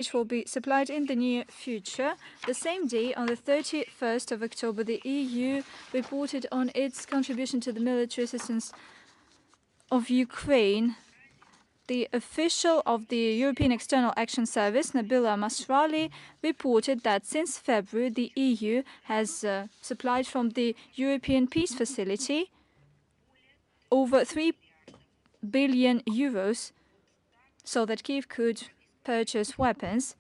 which will be supplied in the near future. The same day, on the 31st of October, the EU reported on its contribution to the military assistance of Ukraine. The official of the European External Action Service, Nabila Masrali, reported that since February, the EU has supplied from the European Peace Facility over 3 billion euros so that Kyiv could purchase weapons.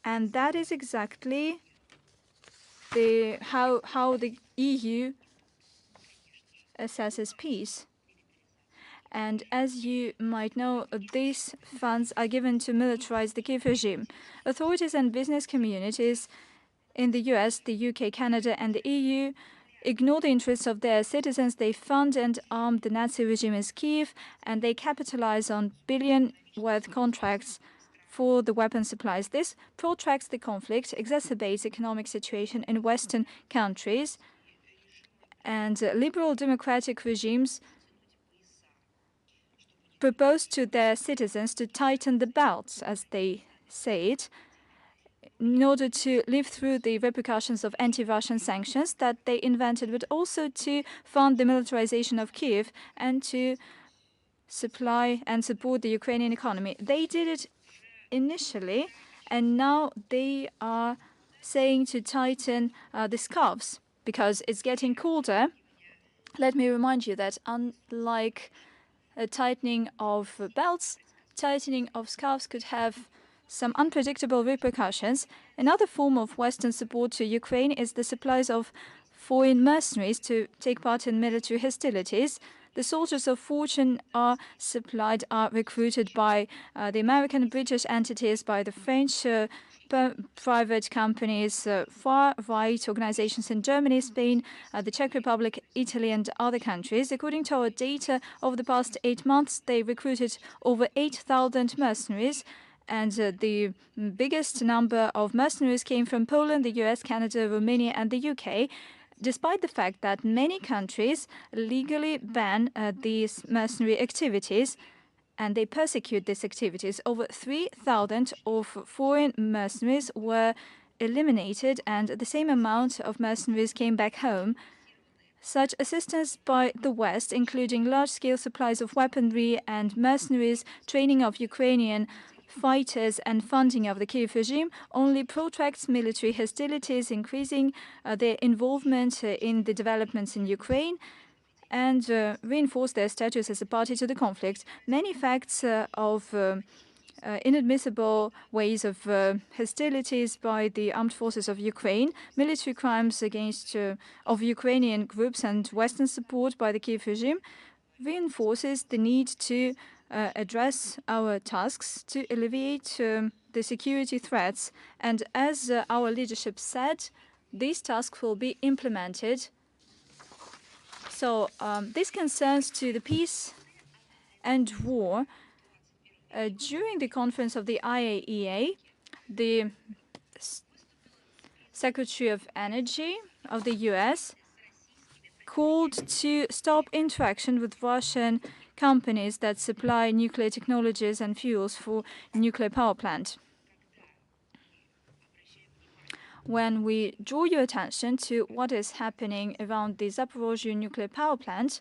And that is exactly how the EU assesses peace. And as you might know, these funds are given to militarize the Kyiv regime. Authorities and business communities in the US, the UK, Canada, and the EU ignore the interests of their citizens. They fund and arm the Nazi regime in Kyiv, and they capitalize on billion-worth contracts for the weapon supplies. This protracts the conflict, exacerbates the economic situation in Western countries, and liberal democratic regimes propose to their citizens to tighten the belts, as they say it, in order to live through the repercussions of anti-Russian sanctions that they invented, but also to fund the militarization of Kyiv and to supply and support the Ukrainian economy. They did it initially, and now they are saying to tighten the scarves because it's getting colder. Let me remind you that unlike a tightening of belts, tightening of scarves could have some unpredictable repercussions. Another form of Western support to Ukraine is the supplies of foreign mercenaries to take part in military hostilities. The soldiers of fortune are recruited by the American and British entities, by the French private companies, far-right organizations in Germany, Spain, the Czech Republic, Italy, and other countries. According to our data, over the past 8 months, they recruited over 8,000 mercenaries, and the biggest number of mercenaries came from Poland, the US, Canada, Romania, and the UK, despite the fact that many countries legally ban these mercenary activities, and they persecute these activities. Over 3,000 of foreign mercenaries were eliminated, and the same amount of mercenaries came back home. Such assistance by the West, including large-scale supplies of weaponry and mercenaries, training of Ukrainian fighters, and funding of the Kyiv regime, only protracts military hostilities, increasing their involvement in the developments in Ukraine, and reinforce their status as a party to the conflict. Many facts of inadmissible ways of hostilities by the armed forces of Ukraine, military crimes against of Ukrainian groups, and Western support by the Kyiv regime reinforces the need to address our tasks to alleviate the security threats. And as our leadership said, these tasks will be implemented. So this concerns to the peace and war. During the conference of the IAEA, the Secretary of Energy of the US called to stop interaction with Russian companies that supply nuclear technologies and fuels for nuclear power plant. When we draw your attention to what is happening around the Zaporozhye nuclear power plant,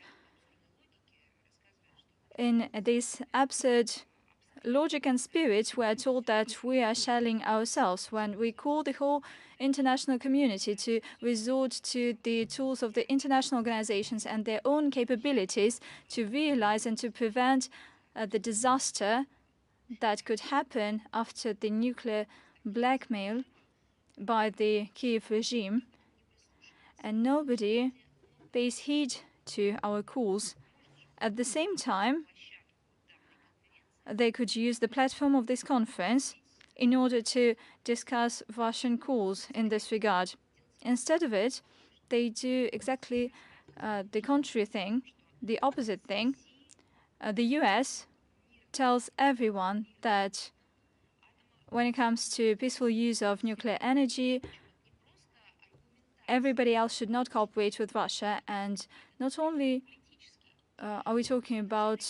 in this absurd logic and spirit, we are told that we are shelling ourselves when we call the whole international community to resort to the tools of the international organizations and their own capabilities to realize and to prevent the disaster that could happen after the nuclear blackmail by the Kyiv regime. And nobody pays heed to our calls. At the same time, they could use the platform of this conference in order to discuss Russian calls in this regard. Instead of it, they do exactly the contrary thing, the opposite thing. The US tells everyone that when it comes to peaceful use of nuclear energy, everybody else should not cooperate with Russia, and not only are we talking about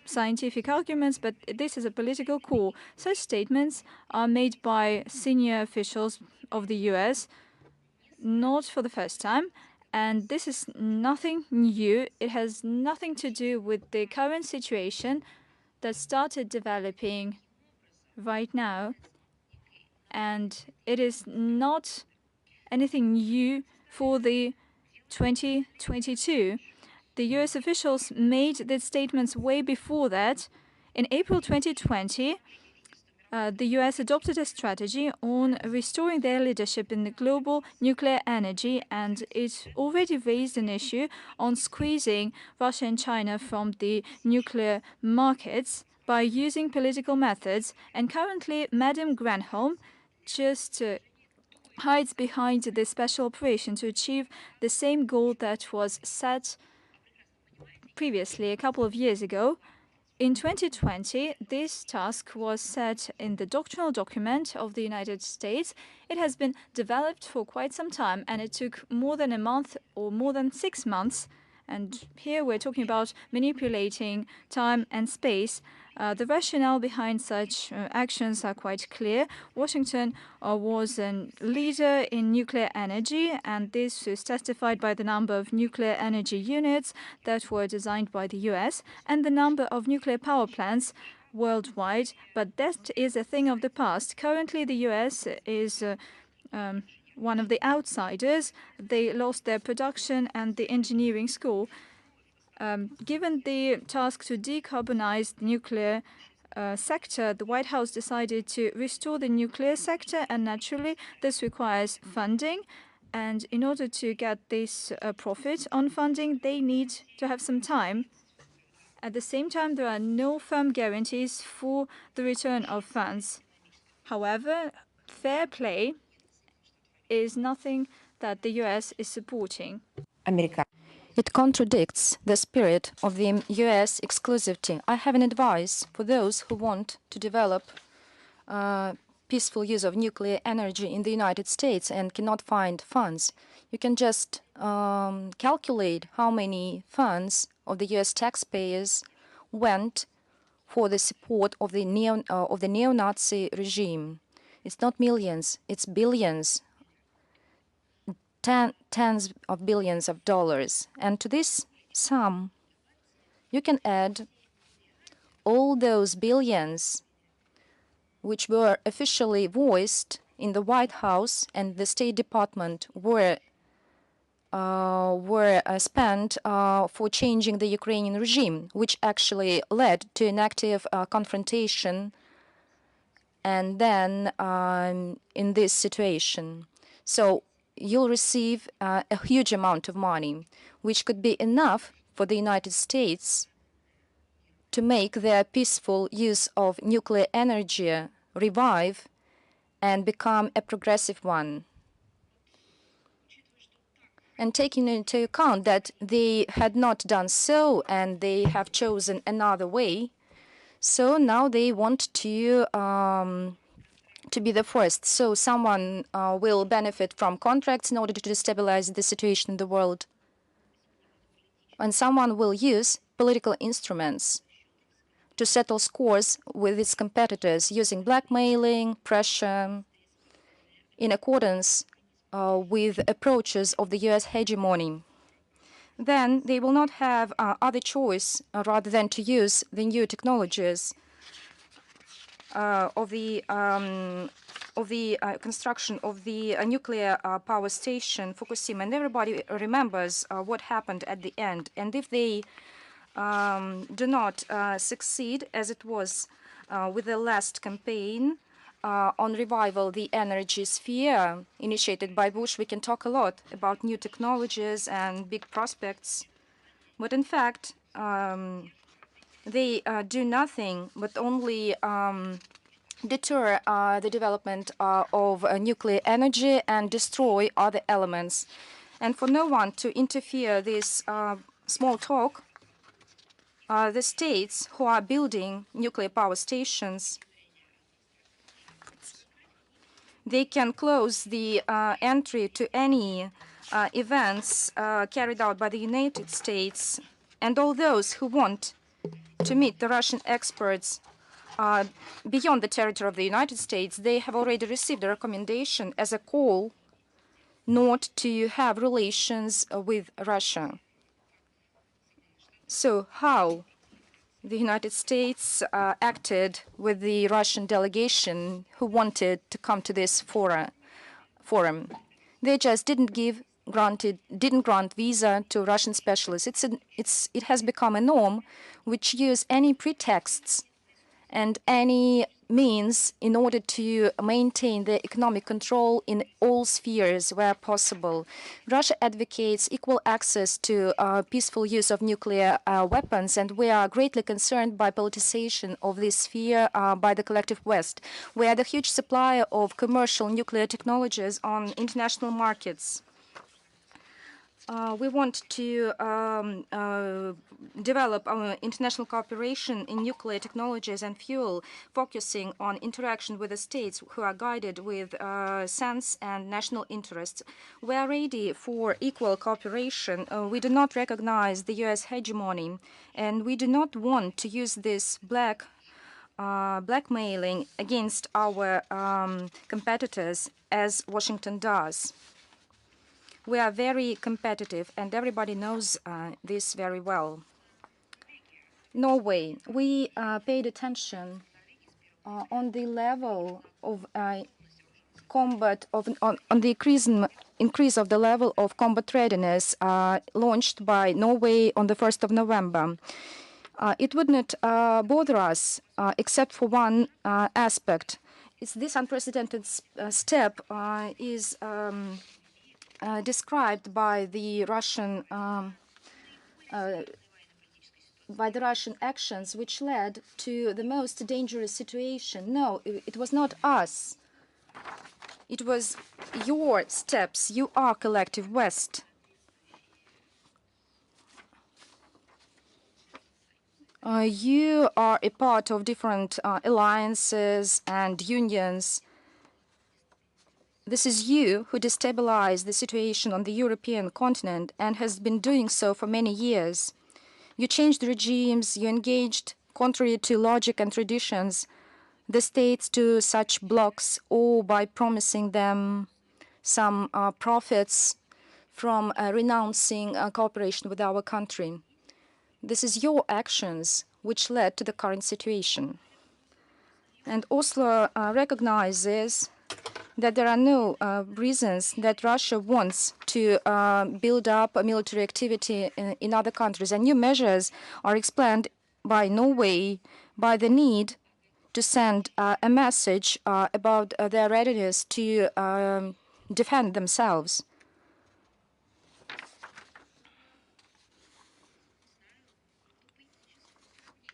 scientific arguments? But this is a political call. Such statements are made by senior officials of the US, not for the first time. And this is nothing new. It has nothing to do with the current situation that started developing right now. And it is not anything new for the 2022. The US officials made their statements way before that. In April 2020, the US adopted a strategy on restoring their leadership in the global nuclear energy, and it already raised an issue on squeezing Russia and China from the nuclear markets by using political methods. And currently, Madam Granholm just hides behind this special operation to achieve the same goal that was set previously, a couple of years ago. In 2020, this task was set in the doctrinal document of the United States. It has been developed for quite some time, and it took more than a month or more than 6 months. And here we're talking about manipulating time and space. The rationale behind such actions are quite clear. Washington was a leader in nuclear energy, and this is testified by the number of nuclear energy units that were designed by the US and the number of nuclear power plants worldwide. But that is a thing of the past. Currently, the US is one of the outsiders. They lost their production and the engineering school. Given the task to decarbonize the nuclear sector, the White House decided to restore the nuclear sector, and naturally this requires funding. And in order to get this profit on funding, they need to have some time. At the same time, there are no firm guarantees for the return of funds. However, fair play is nothing that the US is supporting. It contradicts the spirit of the US exclusivity. I have an advice for those who want to develop peaceful use of nuclear energy in the United States and cannot find funds. You can just calculate how many funds of the US taxpayers went for the support of the neo-Nazi regime. It's not millions, it's billions. Tens of billions of dollars. And to this sum, you can add all those billions which were officially voiced in the White House and the State Department were spent for changing the Ukrainian regime, which actually led to an active confrontation and then in this situation. So you'll receive a huge amount of money, which could be enough for the United States to make their peaceful use of nuclear energy revive and become a progressive one. And taking into account that they had not done so and they have chosen another way, so now they want to be the first. So someone will benefit from contracts in order to destabilize the situation in the world. And someone will use political instruments to settle scores with its competitors using blackmailing, pressure, in accordance with approaches of the US hegemony. Then they will not have other choice rather than to use the new technologies of the construction of the nuclear power station Fukushima, and everybody remembers what happened at the end. And if they do not succeed, as it was with the last campaign on revival the energy sphere initiated by Bush, we can talk a lot about new technologies and big prospects. But in fact, they do nothing but only deter the development of nuclear energy and destroy other elements. And for no one to interfere this small talk, the states who are building nuclear power stations, they can close the entry to any events carried out by the United States And all those who want to meet the Russian experts beyond the territory of the United States, they have already received a recommendation as a call not to have relations with Russia. So how the United States acted with the Russian delegation who wanted to come to this forum? They just didn't grant visa to Russian specialists. It has become a norm which use any pretexts and any means in order to maintain the economic control in all spheres where possible. Russia advocates equal access to peaceful use of nuclear weapons, and we are greatly concerned by politicization of this sphere by the collective West. We are the huge supplier of commercial nuclear technologies on international markets. We want to develop our international cooperation in nuclear technologies and fuel, focusing on interaction with the states who are guided with sense and national interests. We are ready for equal cooperation. We do not recognize the U.S. hegemony, and we do not want to use this blackmailing against our competitors as Washington does. We are very competitive, and everybody knows this very well. Norway, we paid attention on the level of combat on the increase of the level of combat readiness launched by Norway on the 1st of November. It would not bother us except for one aspect. This unprecedented step is described by the Russian actions, which led to the most dangerous situation. No, it was not us. It was your steps. You are collective West. You are a part of different alliances and unions. This is you who destabilized the situation on the European continent and has been doing so for many years. You changed regimes, you engaged, contrary to logic and traditions, the states to such blocs, or by promising them some profits from renouncing cooperation with our country. This is your actions which led to the current situation. And Oslo recognizes that there are no reasons that Russia wants to build up a military activity in other countries. And new measures are explained by Norway by the need to send a message about their readiness to defend themselves.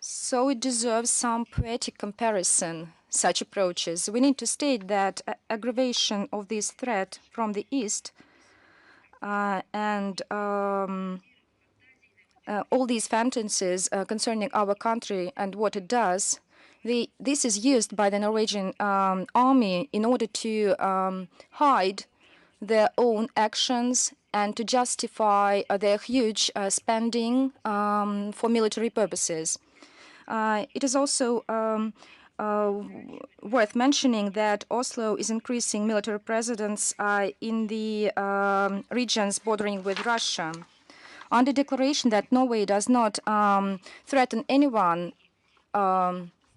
So it deserves some poetic comparison, such approaches. We need to state that aggravation of this threat from the East and all these fantasies concerning our country and what it does, this is used by the Norwegian army in order to hide their own actions and to justify their huge spending for military purposes. It is also worth mentioning that Oslo is increasing military presence in the regions bordering with Russia. Under declaration that Norway does not threaten anyone,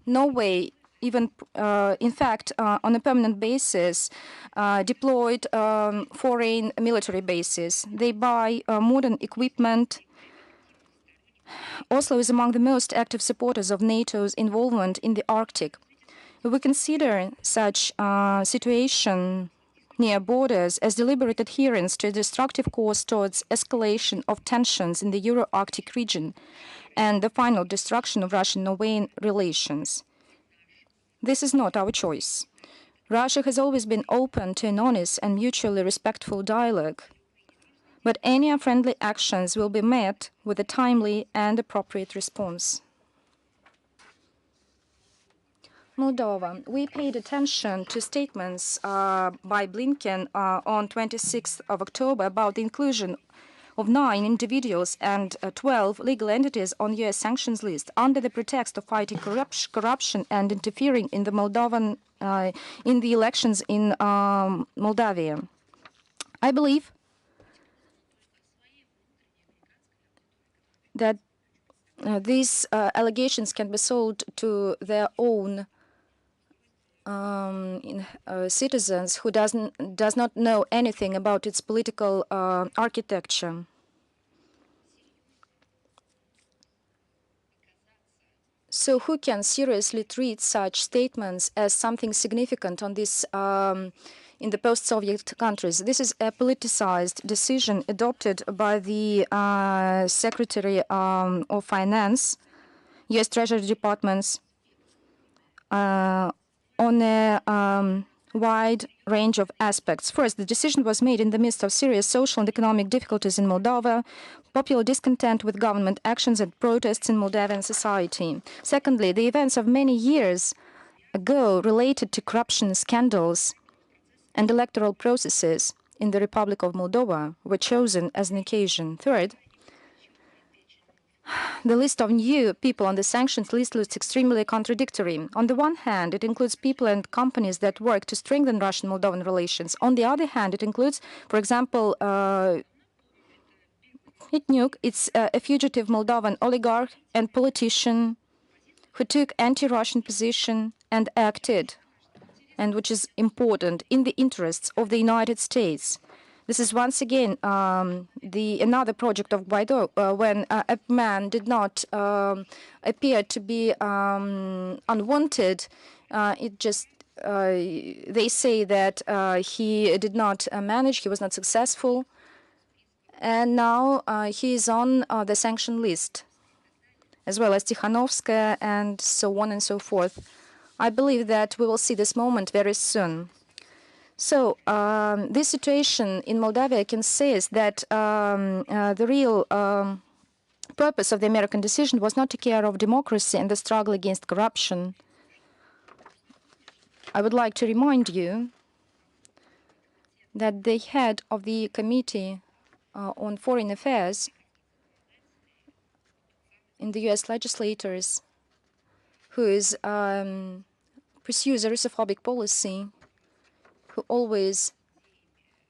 Norway even, in fact, on a permanent basis, deployed foreign military bases. They buy modern equipment. Oslo is among the most active supporters of NATO's involvement in the Arctic. We consider such situation near borders as deliberate adherence to a destructive course towards escalation of tensions in the Euro-Arctic region and the final destruction of Russian-Norwegian relations. This is not our choice. Russia has always been open to an honest and mutually respectful dialogue, but any unfriendly actions will be met with a timely and appropriate response. Moldova. We paid attention to statements by Blinken on 26th of October about the inclusion of 9 individuals and 12 legal entities on U.S. sanctions list under the pretext of fighting corruption and interfering in the Moldovan in the elections in Moldavia. I believe that these allegations can be sold to their own citizens who does not know anything about its political architecture. So who can seriously treat such statements as something significant on this in the post-Soviet countries? This is a politicized decision adopted by the Secretary of Finance, U.S. Treasury Departments, on a wide range of aspects. First, the decision was made in the midst of serious social and economic difficulties in Moldova, popular discontent with government actions and protests in Moldovan society. Secondly, the events of many years ago related to corruption scandals and electoral processes in the Republic of Moldova were chosen as an occasion. Third, the list of new people on the sanctions list looks extremely contradictory. On the one hand, it includes people and companies that work to strengthen Russian-Moldovan relations. On the other hand, it includes, for example, Hitnyuk. It's a fugitive Moldovan oligarch and politician who took anti-Russian position and acted, and which is important, in the interests of the United States. This is once again another project of Guaido, when a man did not appear to be unwanted. They say that he did not manage, he was not successful, and now he is on the sanction list, as well as Tikhanovskaya and so on and so forth. I believe that we will see this moment very soon. So this situation in Moldavia can say is that the real purpose of the American decision was not to care of democracy and the struggle against corruption. I would like to remind you that the head of the Committee on Foreign Affairs in the U.S. legislators, who is pursues a Russophobic policy, who always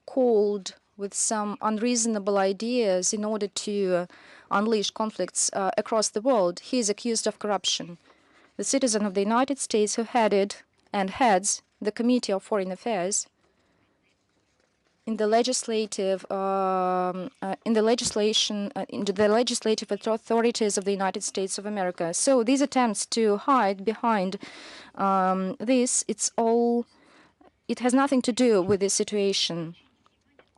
called with some unreasonable ideas in order to unleash conflicts across the world. He is accused of corruption. The citizen of the United States who headed and heads the Committee of Foreign Affairs in the legislative authorities of the United States of America. So these attempts to hide behind it has nothing to do with this situation.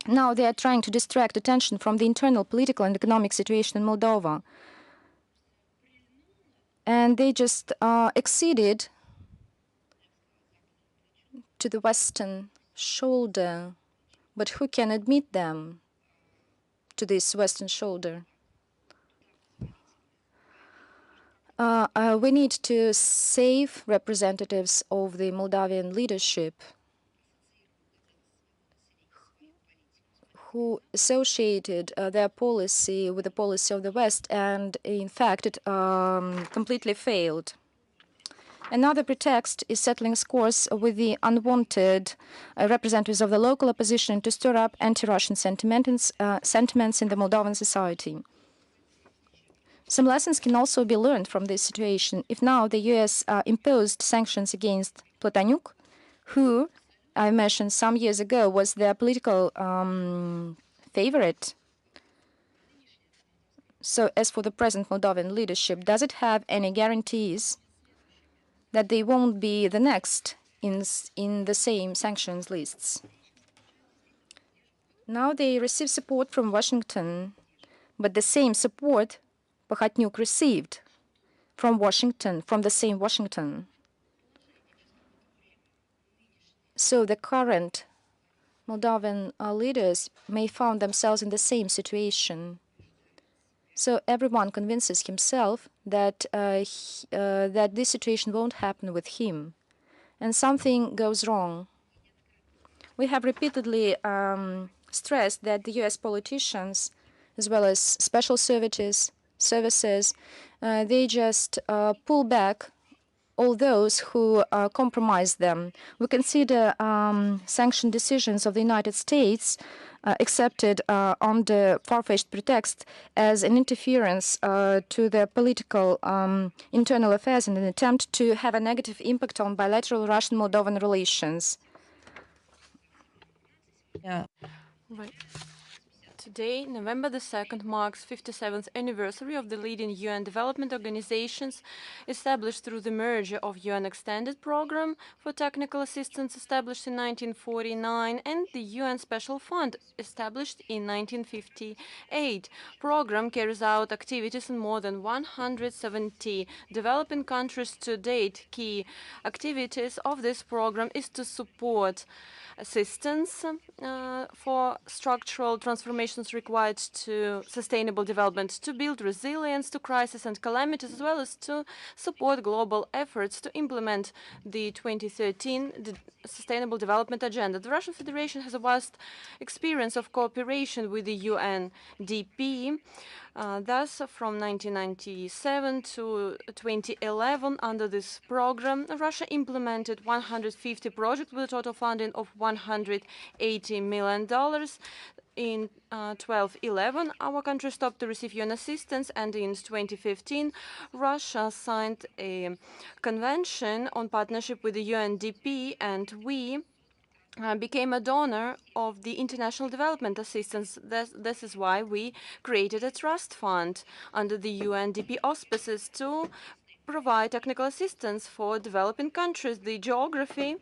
Now they are trying to distract attention from the internal political and economic situation in Moldova. And they just acceded to the Western shoulder. But who can admit them to this Western shoulder? We need to save representatives of the Moldavian leadership who associated their policy with the policy of the West, and in fact it completely failed. Another pretext is settling scores with the unwanted representatives of the local opposition to stir up anti-Russian sentiments in the Moldovan society. Some lessons can also be learned from this situation. If now the U.S. imposed sanctions against Platanyuk, who I mentioned some years ago was their political favorite. So as for the present Moldovan leadership, does it have any guarantees that they won't be the next in the same sanctions lists? Now they receive support from Washington, but the same support Pakhatnyuk received from Washington, from the same Washington. So the current Moldovan leaders may find themselves in the same situation. So everyone convinces himself that that this situation won't happen with him, and something goes wrong. We have repeatedly stressed that the U.S. politicians as well as special services, they just pull back all those who compromise them. We consider sanction decisions of the United States accepted under far-fetched pretext as an interference to their political internal affairs in an attempt to have a negative impact on bilateral Russian-Moldovan relations. Yeah. Right. Today, November the 2nd, marks 57th anniversary of the leading UN development organizations established through the merger of UN Extended Program for Technical Assistance established in 1949 and the UN Special Fund established in 1958. Program carries out activities in more than 170 developing countries to date. Key activities of this program is to support assistance for structural transformations required to sustainable development, to build resilience to crisis and calamities, as well as to support global efforts to implement the 2013 Sustainable Development Agenda. The Russian Federation has a vast experience of cooperation with the UNDP. Thus, from 1997 to 2011, under this program, Russia implemented 150 projects with a total funding of $180 million. In 2011, our country stopped to receive UN assistance, and in 2015, Russia signed a convention on partnership with the UNDP, and we became a donor of the international development assistance. This is why we created a trust fund under the UNDP auspices to provide technical assistance for developing countries. The geography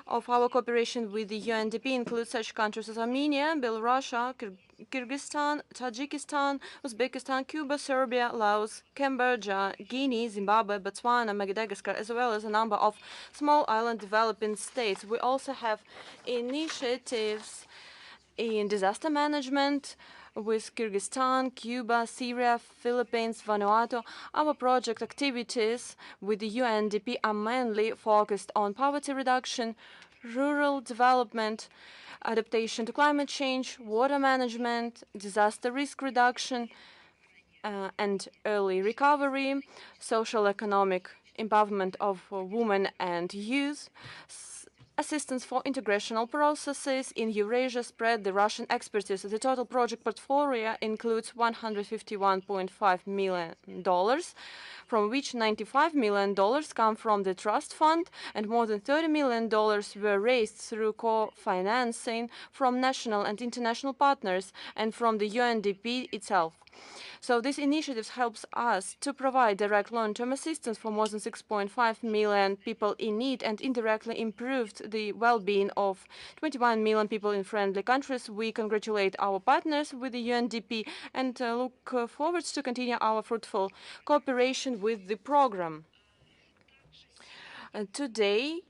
of our cooperation with the UNDP includes such countries as Armenia, Belarus, Kyrgyzstan, Tajikistan, Uzbekistan, Cuba, Serbia, Laos, Cambodia, Guinea, Zimbabwe, Botswana, Madagascar, as well as a number of small island developing states. We also have initiatives in disaster management with Kyrgyzstan, Cuba, Syria, Philippines, Vanuatu. Our project activities with the UNDP are mainly focused on poverty reduction, rural development, adaptation to climate change, water management, disaster risk reduction, and early recovery, social economic empowerment of women and youth, assistance for integrational processes in Eurasia spread the Russian expertise. The total project portfolio includes $151.5 million, from which $95 million come from the trust fund, and more than $30 million were raised through co-financing from national and international partners and from the UNDP itself. So this initiative helps us to provide direct long-term assistance for more than 6.5 million people in need and indirectly improved the well-being of 21 million people in friendly countries. We congratulate our partners with the UNDP and look forward to continue our fruitful cooperation with the program. Today,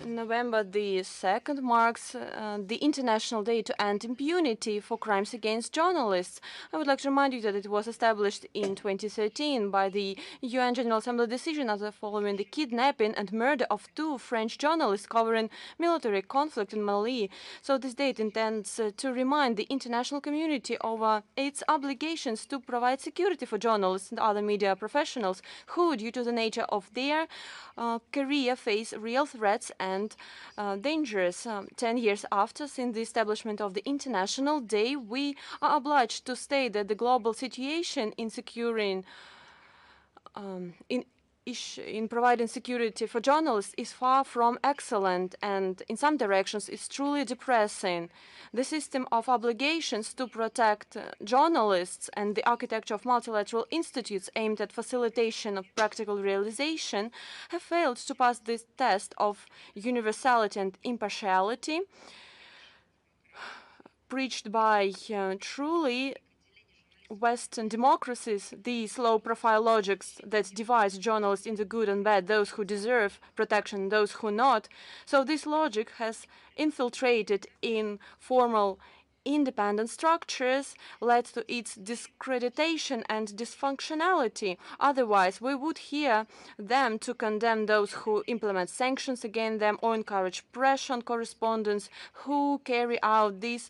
November the 2nd, marks the International Day to End Impunity for Crimes Against Journalists. I would like to remind you that it was established in 2013 by the UN General Assembly decision following the kidnapping and murder of two French journalists covering military conflict in Mali. So this date intends to remind the international community of its obligations to provide security for journalists and other media professionals who, due to the nature of their career, face real threats and dangers. 10 years after, since the establishment of the International Day, we are obliged to state that the global situation in securing in providing security for journalists is far from excellent, and in some directions is truly depressing. The system of obligations to protect journalists and the architecture of multilateral institutes aimed at facilitation of practical realization have failed to pass this test of universality and impartiality preached by truly Western democracies. These low-profile logics that divide journalists into good and bad, those who deserve protection, those who not. So this logic has infiltrated in formal independent structures, led to its discreditation and dysfunctionality. Otherwise, we would hear them to condemn those who implement sanctions against them or encourage pressure on correspondents who carry out these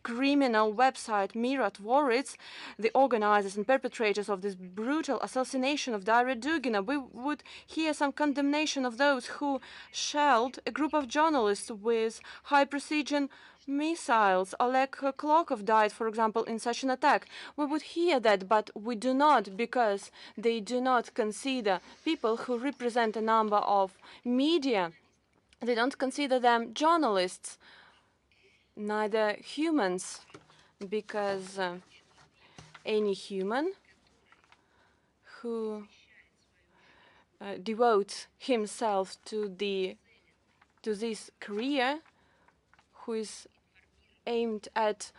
criminal website Mirotvorets, the organizers and perpetrators of this brutal assassination of Daria Dugina. We would hear some condemnation of those who shelled a group of journalists with high-precision missiles. Oleg Klokov died, for example, in such an attack. We would hear that, but we do not, because they do not consider people who represent a number of media. They don't consider them journalists, neither humans, because any human who devotes himself to this career, who is aimed at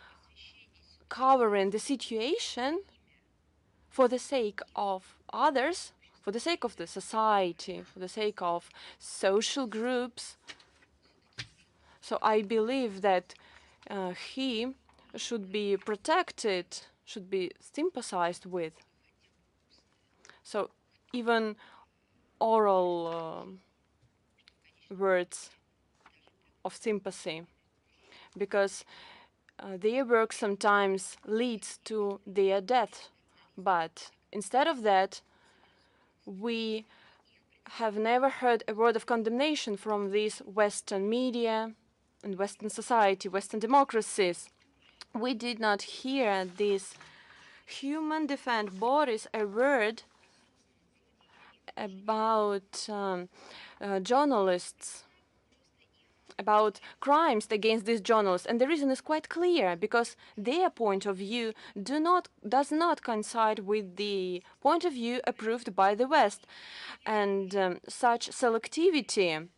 covering the situation for the sake of others, for the sake of the society, for the sake of social groups. So I believe that he should be protected, should be sympathized with. So even oral words of sympathy, because their work sometimes leads to their death. But instead of that, we have never heard a word of condemnation from these Western media and Western society, Western democracies. We did not hear these human defense bodies a word about journalists, about crimes against these journalists. And the reason is quite clear, because their point of view does not coincide with the point of view approved by the West. And such selectivity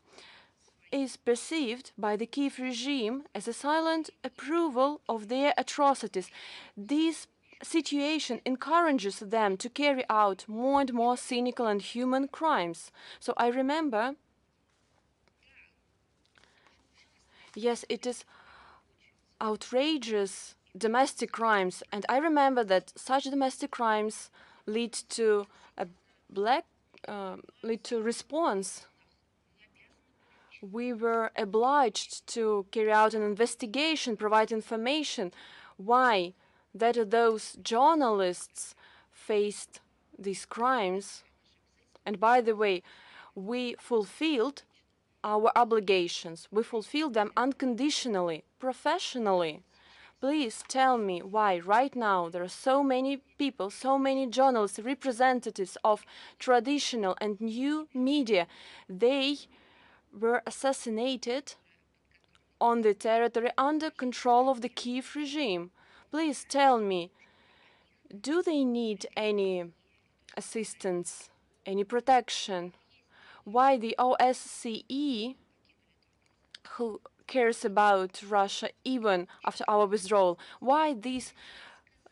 is perceived by the Kiev regime as a silent approval of their atrocities. This situation encourages them to carry out more and more cynical and human crimes. So I remember, yes, it is outrageous domestic crimes, and I remember that such domestic crimes lead to response. We were obliged to carry out an investigation, provide information why those journalists faced these crimes. And by the way, we fulfilled our obligations. We fulfilled them unconditionally, professionally. Please tell me why right now there are so many people, so many journalists, representatives of traditional and new media. They were assassinated on the territory under control of the Kiev regime. Please tell me, do they need any assistance, any protection? Why the OSCE, who cares about Russia even after our withdrawal, why these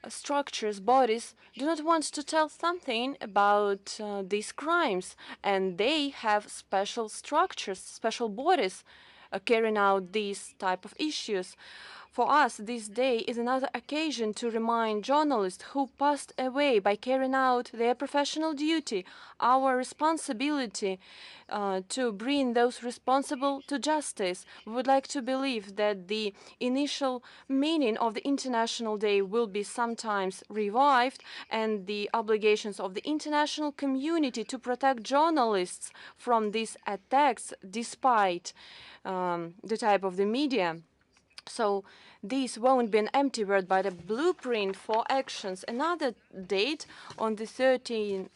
structures, bodies, do not want to tell something about these crimes? And they have special structures, special bodies carrying out these type of issues. For us, this day is another occasion to remind journalists who passed away by carrying out their professional duty, our responsibility to bring those responsible to justice. We would like to believe that the initial meaning of the International Day will be sometimes revived, and the obligations of the international community to protect journalists from these attacks, despite the type of the media. So this won't be an empty word, but a blueprint for actions. Another date on the 13th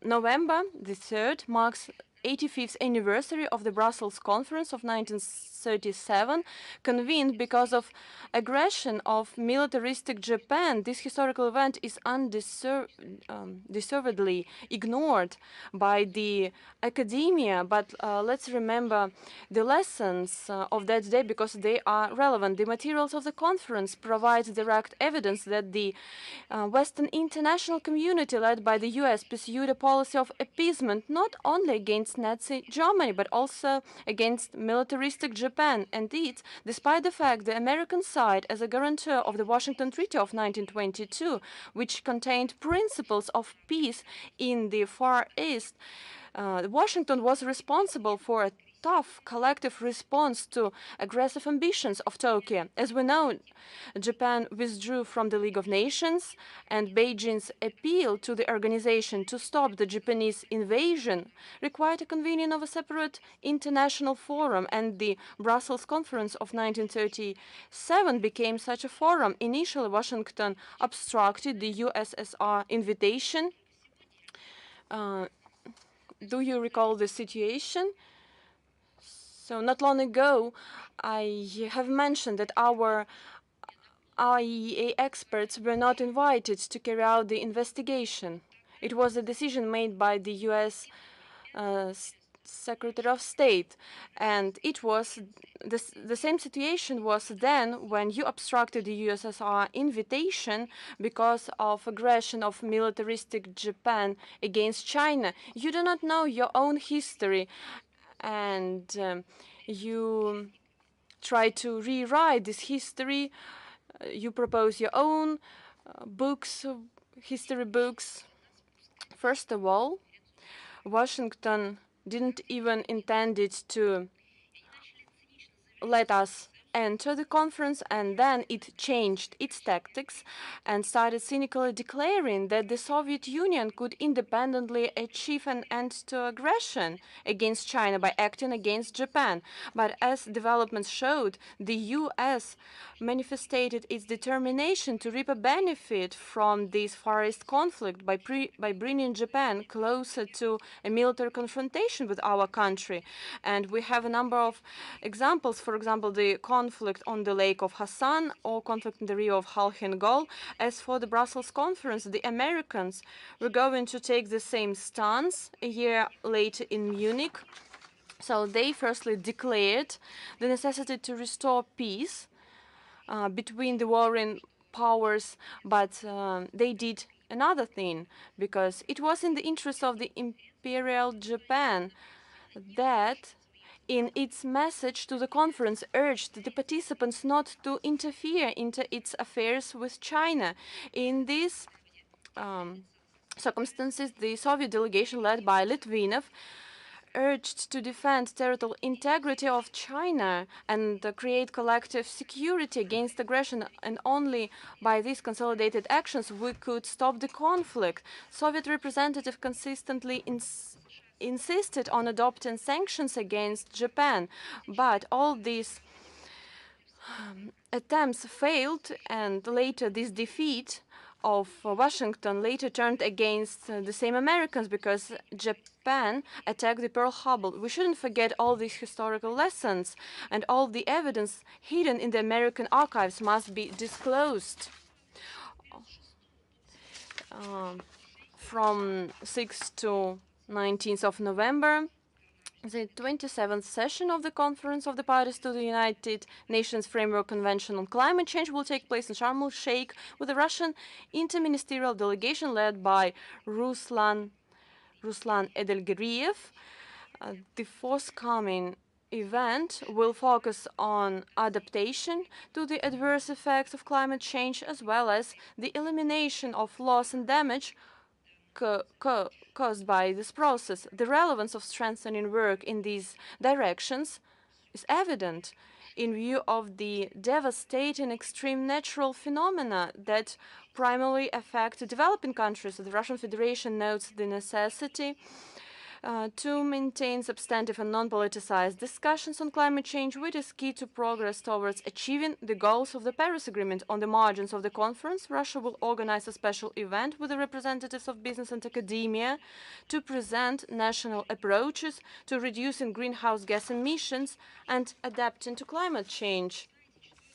November, the 3rd, marks 85th anniversary of the Brussels Conference of 1937, convened because of aggression of militaristic Japan. This historical event is undeservedly ignored by the academia, but let's remember the lessons of that day, because they are relevant. The materials of the conference provide direct evidence that the Western international community, led by the US, pursued a policy of appeasement not only against Nazi Germany, but also against militaristic Japan. Indeed, despite the fact the American side, as a guarantor of the Washington Treaty of 1922, which contained principles of peace in the Far East, Washington was responsible for tough collective response to aggressive ambitions of Tokyo. As we know, Japan withdrew from the League of Nations, and Beijing's appeal to the organization to stop the Japanese invasion required a convening of a separate international forum, and the Brussels Conference of 1937 became such a forum. Initially, Washington obstructed the USSR invitation. Do you recall the situation? So not long ago, I have mentioned that our IAEA experts were not invited to carry out the investigation. It was a decision made by the U.S. Secretary of State, and it was the same situation was then when you obstructed the USSR invitation because of aggression of militaristic Japan against China. You do not know your own history, and you try to rewrite this history. You propose your own books, history books. First of all, Washington didn't even intend it to let us enter the conference, and then it changed its tactics and started cynically declaring that the Soviet Union could independently achieve an end to aggression against China by acting against Japan. But as developments showed, the US manifested its determination to reap a benefit from this Far East conflict by bringing Japan closer to a military confrontation with our country. And we have a number of examples, for example, the conflict on the Lake of Hassan or conflict in the Rio of Halhengol. As for the Brussels conference, the Americans were going to take the same stance a year later in Munich. So they firstly declared the necessity to restore peace between the warring powers, but they did another thing, because it was in the interest of the Imperial Japan that in its message to the conference urged the participants not to interfere into its affairs with China. In these circumstances, the Soviet delegation led by Litvinov urged to defend territorial integrity of China and create collective security against aggression, and only by these consolidated actions we could stop the conflict. Soviet representatives consistently insisted on adopting sanctions against Japan, but all these attempts failed, and later this defeat of Washington later turned against the same Americans because Japan attacked the Pearl Harbor. We shouldn't forget all these historical lessons, and all the evidence hidden in the American archives must be disclosed. From 6th to 19th of November, the 27th session of the Conference of the Parties to the United Nations Framework Convention on Climate Change will take place in Sharm el-Sheikh with a Russian interministerial delegation led by Ruslan Edelgeriyev. The forthcoming event will focus on adaptation to the adverse effects of climate change, as well as the elimination of loss and damage caused by this process. The relevance of strengthening work in these directions is evident in view of the devastating extreme natural phenomena that primarily affect developing countries. The Russian Federation notes the necessity to maintain substantive and non-politicized discussions on climate change, which is key to progress towards achieving the goals of the Paris Agreement. On the margins of the conference, Russia will organize a special event with the representatives of business and academia to present national approaches to reducing greenhouse gas emissions and adapting to climate change.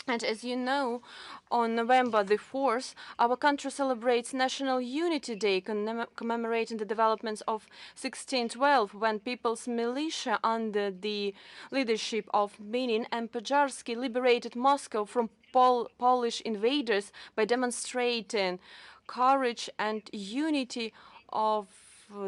And as you know, on November the 4th, our country celebrates National Unity Day, commemorating the developments of 1612, when People's Militia, under the leadership of Minin and Pojarsky, liberated Moscow from Polish invaders by demonstrating courage and unity of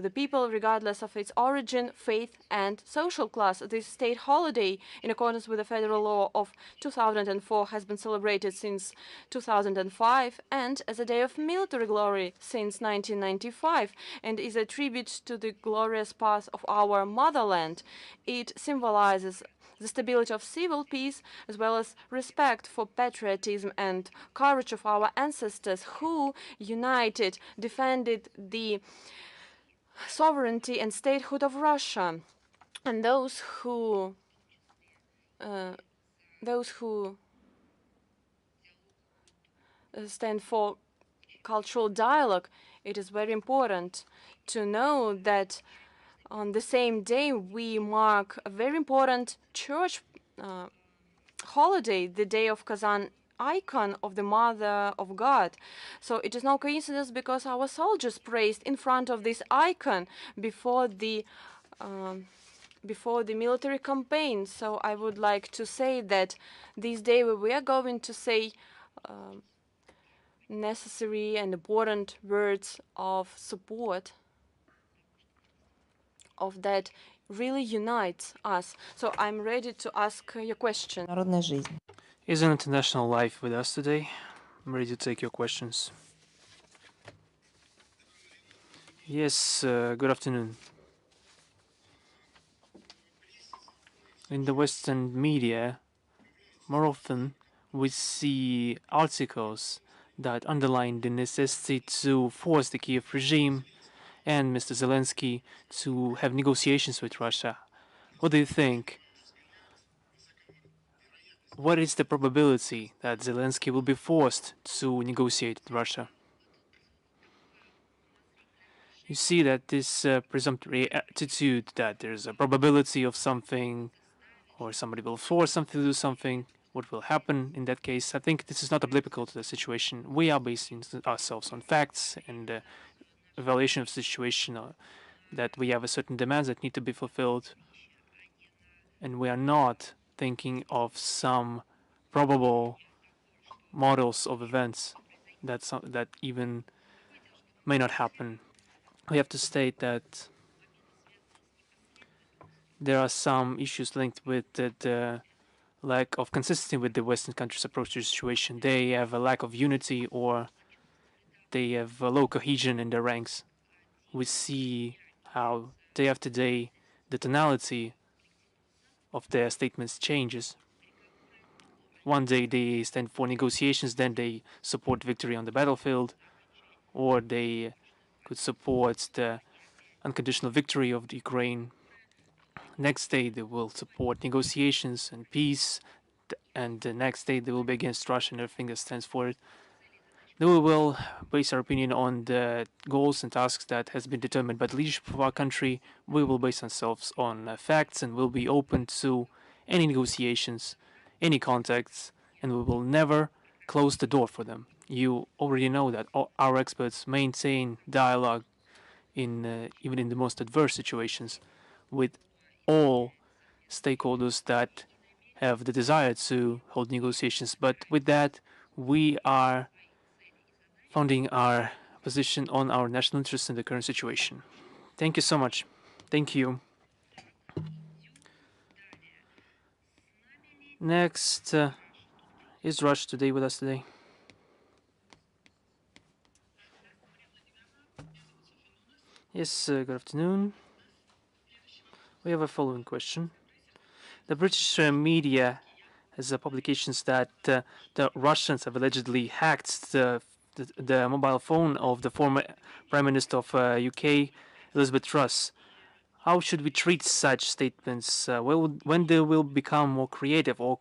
the people, regardless of its origin, faith, and social class. This state holiday, in accordance with the federal law of 2004, has been celebrated since 2005 and as a day of military glory since 1995, and is a tribute to the glorious past of our motherland. It symbolizes the stability of civil peace, as well as respect for patriotism and courage of our ancestors who, united, defended the sovereignty and statehood of Russia, and uh, those who stand for cultural dialogue. It is very important to know that on the same day we mark a very important church holiday, the day of Kazan icon of the Mother of God. So it is no coincidence because our soldiers praised in front of this icon before the military campaign. So I would like to say that this day we are going to say necessary and important words of support of that really unites us. So I'm ready to ask your question. Народная жизнь. Is an international life with us today? I'm ready to take your questions. Yes, good afternoon. In the Western media, more often we see articles that underline the necessity to force the Kiev regime and Mr. Zelensky to have negotiations with Russia. What do you think? What is the probability that Zelensky will be forced to negotiate with Russia? You see that this presumptory attitude that there's a probability of something or somebody will force something to do something, what will happen in that case? I think this is not applicable to the situation. We are basing ourselves on facts and evaluation of the situation, that we have a certain demands that need to be fulfilled, and we are not thinking of some probable models of events that even may not happen. We have to state that there are some issues linked with the lack of consistency with the Western countries' approach to the situation. They have a lack of unity, or they have a low cohesion in their ranks. We see how day after day the tonality of their statements changes. One day they stand for negotiations, then they support victory on the battlefield, or they could support the unconditional victory of the Ukraine. Next day they will support negotiations and peace, and the next day they will be against Russia and everything that stands for it. Then we will base our opinion on the goals and tasks that has been determined by the leadership of our country. We will base ourselves on facts, and will be open to any negotiations, any contacts, and we will never close the door for them. You already know that our experts maintain dialogue in even in the most adverse situations with all stakeholders that have the desire to hold negotiations. But with that, we are founding our position on our national interests in the current situation. Thank you so much. Thank you. Next, is Rush today with us today? Yes, good afternoon. We have a following question. The British media has publications that the Russians have allegedly hacked the mobile phone of the former Prime Minister of UK, Elizabeth Truss. How should we treat such statements? When they will become more creative, or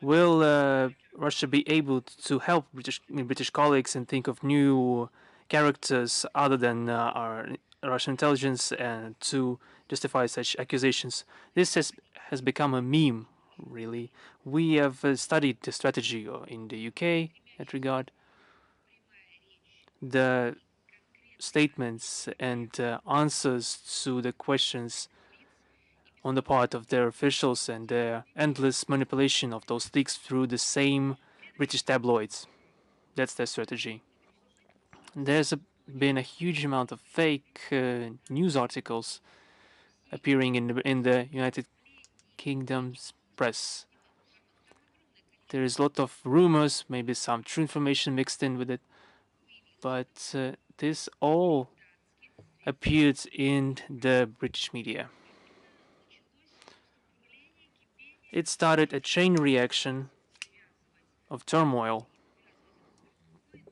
will Russia be able to help British colleagues and think of new characters other than our Russian intelligence and to justify such accusations? This has become a meme, really. We have studied the strategy in the UK in that regard. The statements and answers to the questions on the part of their officials and their endless manipulation of those leaks through the same British tabloids. That's their strategy. There's been a huge amount of fake news articles appearing in the United Kingdom's press. There is a lot of rumors, maybe some true information mixed in with it, but this all appeared in the British media. It started a chain reaction of turmoil.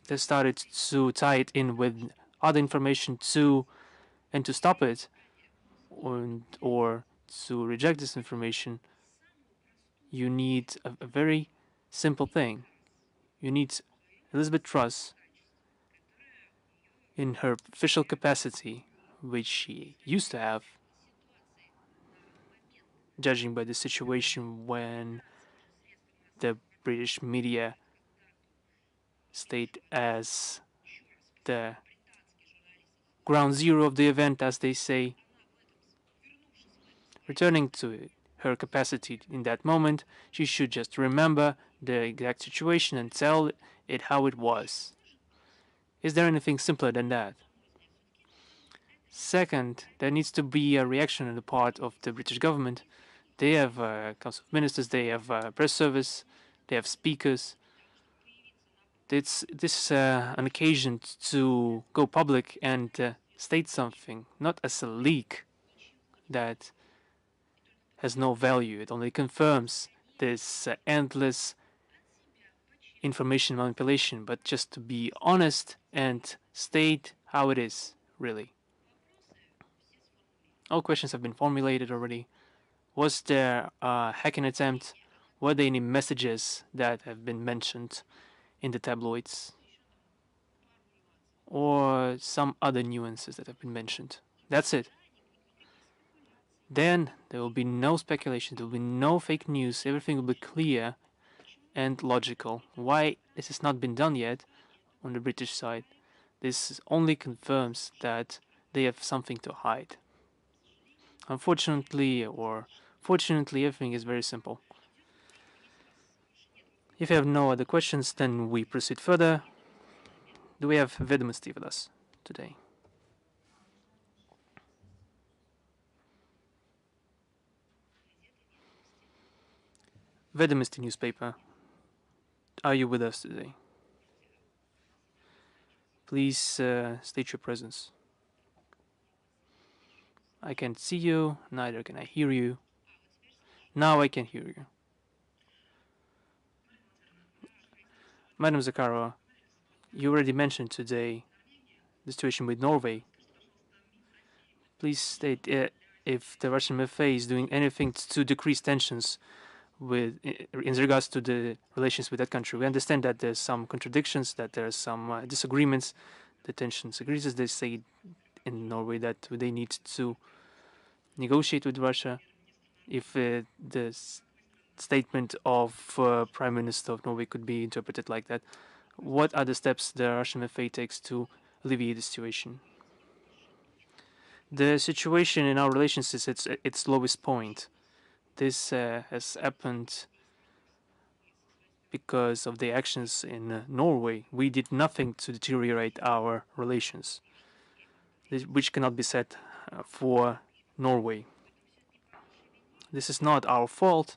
They started to tie it in with other information and to stop it or to reject this information. You need a very simple thing. You need Elizabeth Truss in her official capacity, which she used to have, judging by the situation when the British media stayed as the ground zero of the event, as they say, returning to her capacity in that moment, she should just remember the exact situation and tell it how it was. Is there anything simpler than that? Second, there needs to be a reaction on the part of the British government. They have a Council of Ministers, they have a press service, they have speakers. This is an occasion to go public and state something, not as a leak that has no value. It only confirms this endless information manipulation, but just to be honest and state how it is, really. All questions have been formulated already. Was there a hacking attempt? Were there any messages that have been mentioned in the tabloids? Or some other nuances that have been mentioned? That's it. Then there will be no speculation, there will be no fake news, everything will be clear and logical. Why this has not been done yet on the British side? This only confirms that they have something to hide. Unfortunately, or fortunately, everything is very simple. If you have no other questions, then we proceed further. Do we have Vedomosti with us today? Vedomosti newspaper, are you with us today? Please state your presence. I can't see you, neither can I hear you. Now I can hear you. Madam Zakharova, you already mentioned today the situation with Norway. Please state if the Russian MFA is doing anything to decrease tensions in regards to the relations with that country. We understand that there's some contradictions, that there are some disagreements. The tensions increases. They say in Norway that they need to negotiate with Russia. If the statement of Prime Minister of Norway could be interpreted like that, what are the steps the Russian MFA takes to alleviate the situation? The situation in our relations is at its lowest point. This has happened because of the actions in Norway. We did nothing to deteriorate our relations, which cannot be said for Norway. This is not our fault,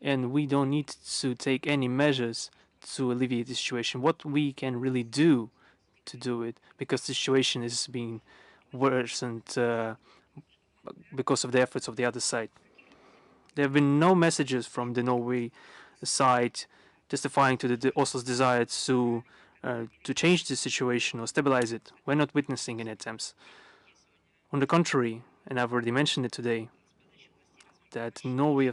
and we don't need to take any measures to alleviate the situation. What we can really do to do it, because the situation is being worsened because of the efforts of the other side. There have been no messages from the Norway side testifying to the Oslo's desire to change the situation or stabilize it. We're not witnessing any attempts. On the contrary, and I've already mentioned it today, that Norwegian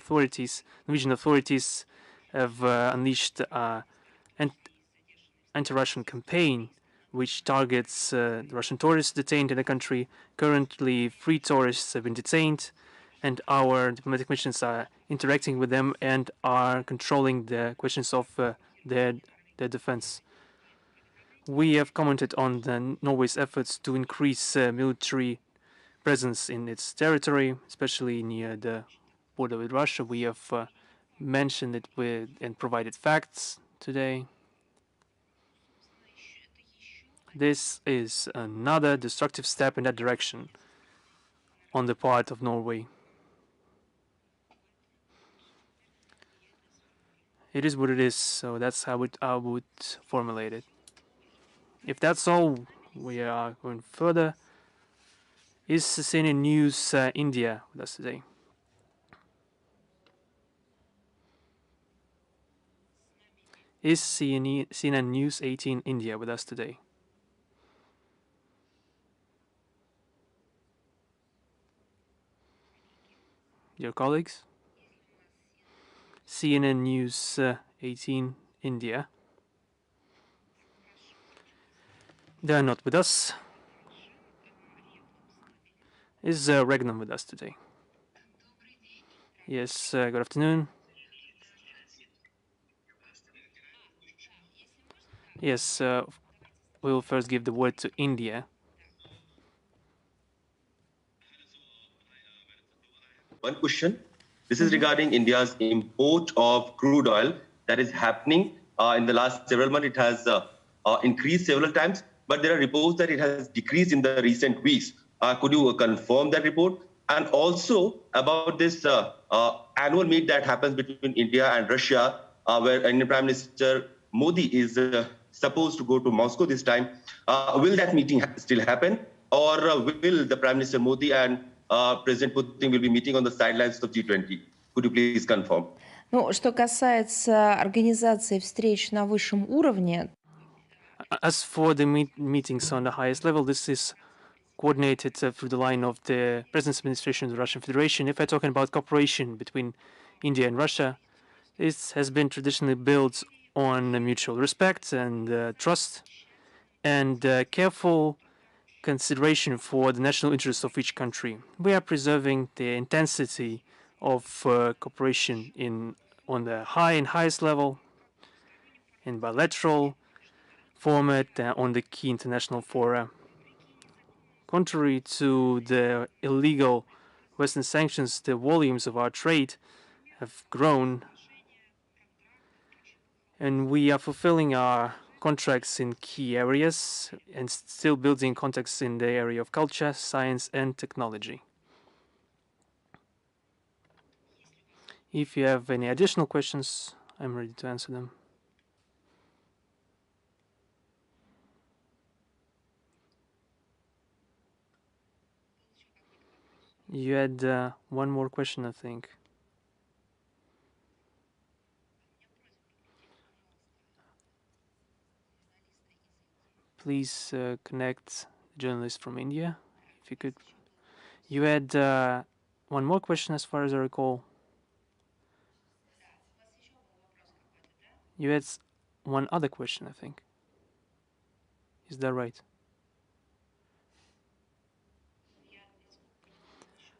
authorities have unleashed an anti-Russian campaign which targets the Russian tourists detained in the country. Currently, 3 tourists have been detained, and our diplomatic missions are interacting with them and are controlling the questions of their defense. We have commented on Norway's efforts to increase military presence in its territory, especially near the border with Russia. We have mentioned it and provided facts today. This is another destructive step in that direction on the part of Norway. It is what it is, so that's how I would formulate it. If that's all, we are going further. Is CNN News India with us today? Is CNN News 18 India with us today? Your colleagues? CNN News 18 India. They are not with us. Is Regnum with us today? Yes, good afternoon. Yes, we'll first give the word to India. One question. This is regarding India's import of crude oil that is happening in the last several months. It has increased several times, but there are reports that it has decreased in the recent weeks. Could you confirm that report? And also about this annual meet that happens between India and Russia, where Indian Prime Minister Modi is supposed to go to Moscow this time. Will that meeting still happen? Or will the Prime Minister Modi and President Putin will be meeting on the sidelines of G20? Could you please confirm? Ну, что касается организации встреч на высшем уровне, As for the meetings on the highest level, this is coordinated through the line of the President's administration of the Russian Federation. If we're talking about cooperation between India and Russia, it has been traditionally built on mutual respect and trust and careful consideration for the national interests of each country. We are preserving the intensity of cooperation on the highest level, in bilateral format, on the key international fora. Contrary to the illegal Western sanctions, the volumes of our trade have grown, and we are fulfilling our contracts in key areas and still building contacts in the area of culture, science, and technology. If you have any additional questions, I'm ready to answer them. You had one more question, I think. Please connect the journalist from India, if you could. You had one more question, as far as I recall. You had one other question, I think. Is that right?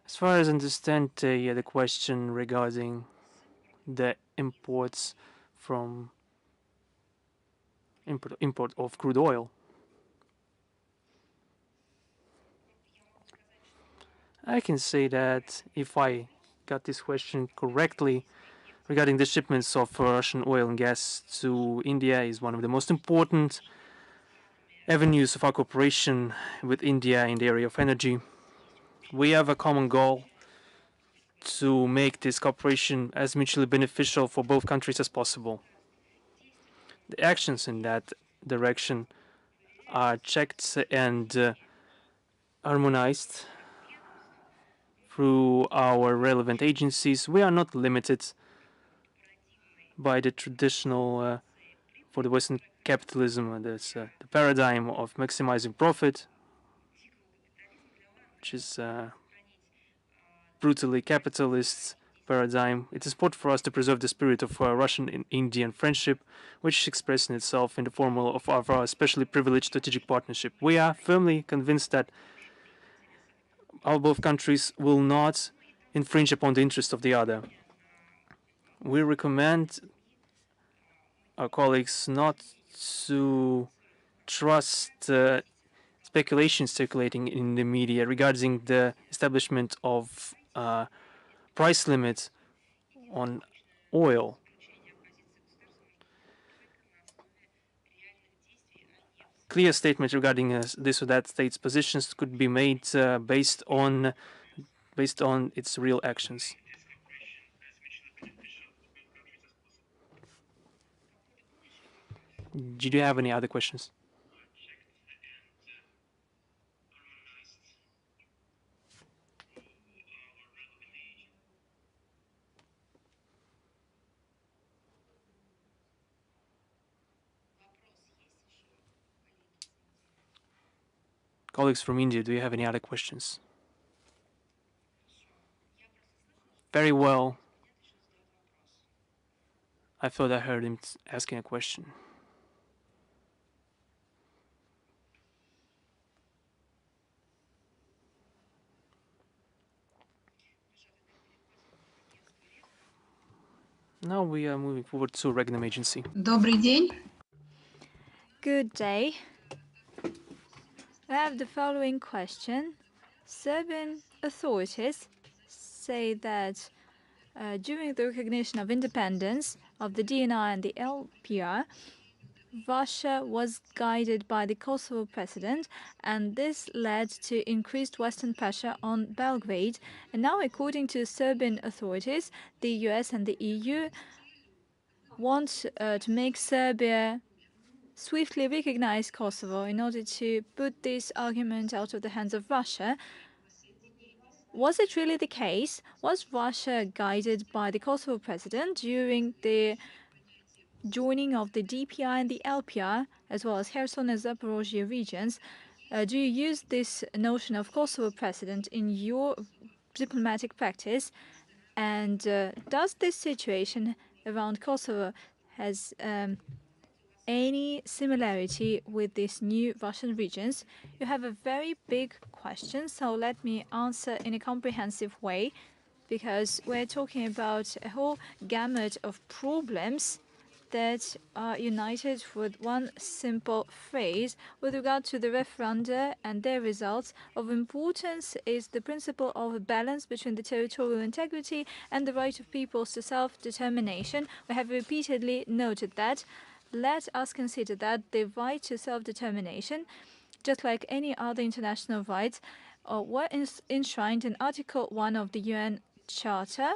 As far as I understand, you had a question regarding the imports from import of crude oil. I can say that if I got this question correctly, regarding the shipments of Russian oil and gas to India is one of the most important avenues of our cooperation with India in the area of energy. We have a common goal to make this cooperation as mutually beneficial for both countries as possible. The actions in that direction are checked and harmonized through our relevant agencies. We are not limited by the traditional, for the Western capitalism, there's the paradigm of maximizing profit, which is brutally capitalist paradigm. It is important for us to preserve the spirit of Russian and Indian friendship, which is expressed in itself in the form of our especially privileged strategic partnership. We are firmly convinced that our both countries will not infringe upon the interest of the other. We recommend our colleagues not to trust speculation circulating in the media regarding the establishment of price limits on oil. clear statement regarding this or that state's positions could be made based on its real actions. Did you have any other questions? Colleagues from India, do you have any other questions? Very well. I thought I heard him asking a question. Now we are moving forward to Regnum Agency. Добрый день. Good day. I have the following question. Serbian authorities say that during the recognition of independence of the DNR and the LPR, Russia was guided by the Kosovo president, and this led to increased Western pressure on Belgrade. And now, according to Serbian authorities, the US and the EU want to make Serbia swiftly recognize Kosovo in order to put this argument out of the hands of Russia. Was it really the case? Was Russia guided by the Kosovo president during the joining of the DPR and the LPR, as well as Kherson and Zaporozhye regions? Do you use this notion of Kosovo president in your diplomatic practice? And does this situation around Kosovo has any similarity with these new Russian regions? You have a very big question, so let me answer in a comprehensive way, because we're talking about a whole gamut of problems that are united with one simple phrase. With regard to the referenda and their results, of importance is the principle of a balance between the territorial integrity and the right of peoples to self-determination. We have repeatedly noted that. Let us consider that the right to self-determination, just like any other international rights, were enshrined in Article 1 of the UN Charter.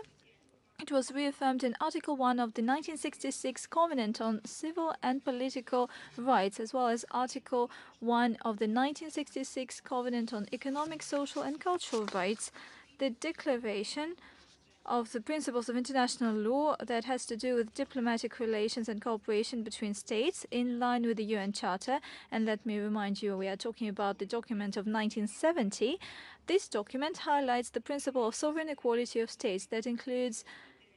It was reaffirmed in Article 1 of the 1966 Covenant on Civil and Political Rights, as well as Article 1 of the 1966 Covenant on Economic, Social and Cultural Rights. The Declaration of the Principles of International Law that has to do with diplomatic relations and cooperation between states in line with the UN Charter. And let me remind you, we are talking about the document of 1970. This document highlights the principle of sovereign equality of states that includes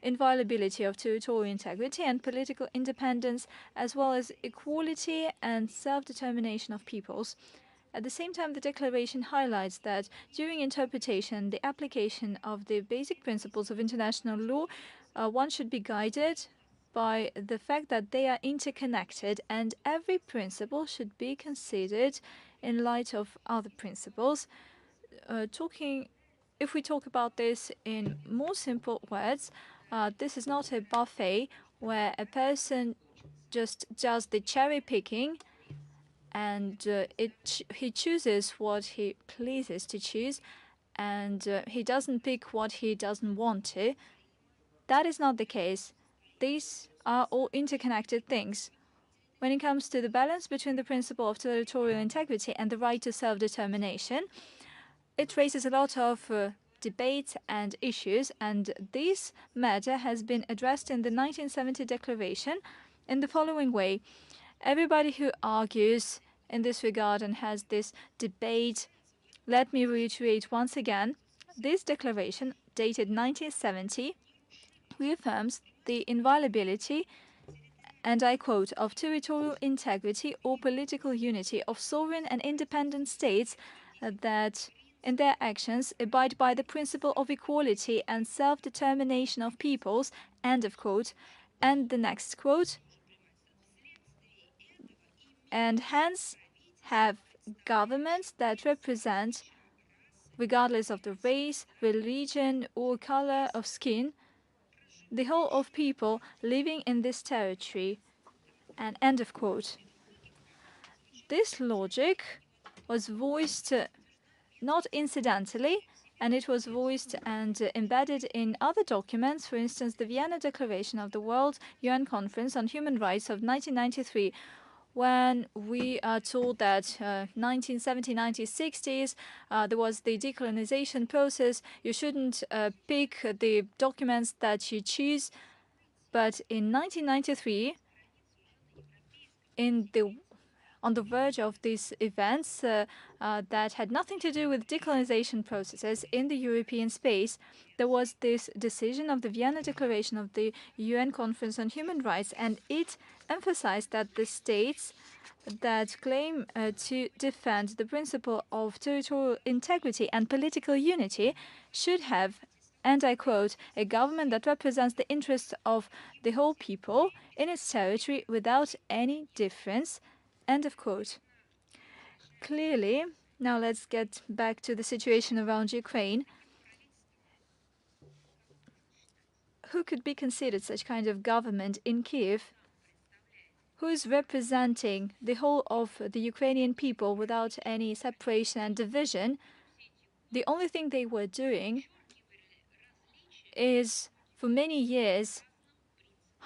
inviolability of territorial integrity and political independence, as well as equality and self-determination of peoples. At the same time, the declaration highlights that during interpretation, the application of the basic principles of international law, one should be guided by the fact that they are interconnected, and every principle should be considered in light of other principles. If we talk about this in more simple words, this is not a buffet where a person just does the cherry picking and he chooses what he pleases to choose, and he doesn't pick what he doesn't want to. That is not the case. These are all interconnected things. When it comes to the balance between the principle of territorial integrity and the right to self-determination, it raises a lot of debate and issues, and this matter has been addressed in the 1970 declaration in the following way. Everybody who argues in this regard and has this debate, let me reiterate once again, this declaration, dated 1970, reaffirms the inviolability, and I quote, of territorial integrity or political unity of sovereign and independent states that in their actions abide by the principle of equality and self-determination of peoples, end of quote. And the next quote, and hence have governments that represent, regardless of the race, religion, or color of skin, the whole of people living in this territory, and end of quote. this logic was voiced not incidentally, and it was voiced and embedded in other documents, for instance, the Vienna Declaration of the World UN Conference on Human Rights of 1993, when we are told that 1970s, 1960s, there was the decolonization process. You shouldn't pick the documents that you choose. But in 1993, on the verge of these events that had nothing to do with decolonization processes in the European space, there was this decision of the Vienna Declaration of the UN Conference on Human Rights, and it emphasized that the states that claim to defend the principle of territorial integrity and political unity should have, and I quote, a government that represents the interests of the whole people in its territory without any difference, end of quote. Clearly, now let's get back to the situation around Ukraine. Who could be considered such kind of government in Kiev? Who is representing the whole of the Ukrainian people without any separation and division? The only thing they were doing is, for many years,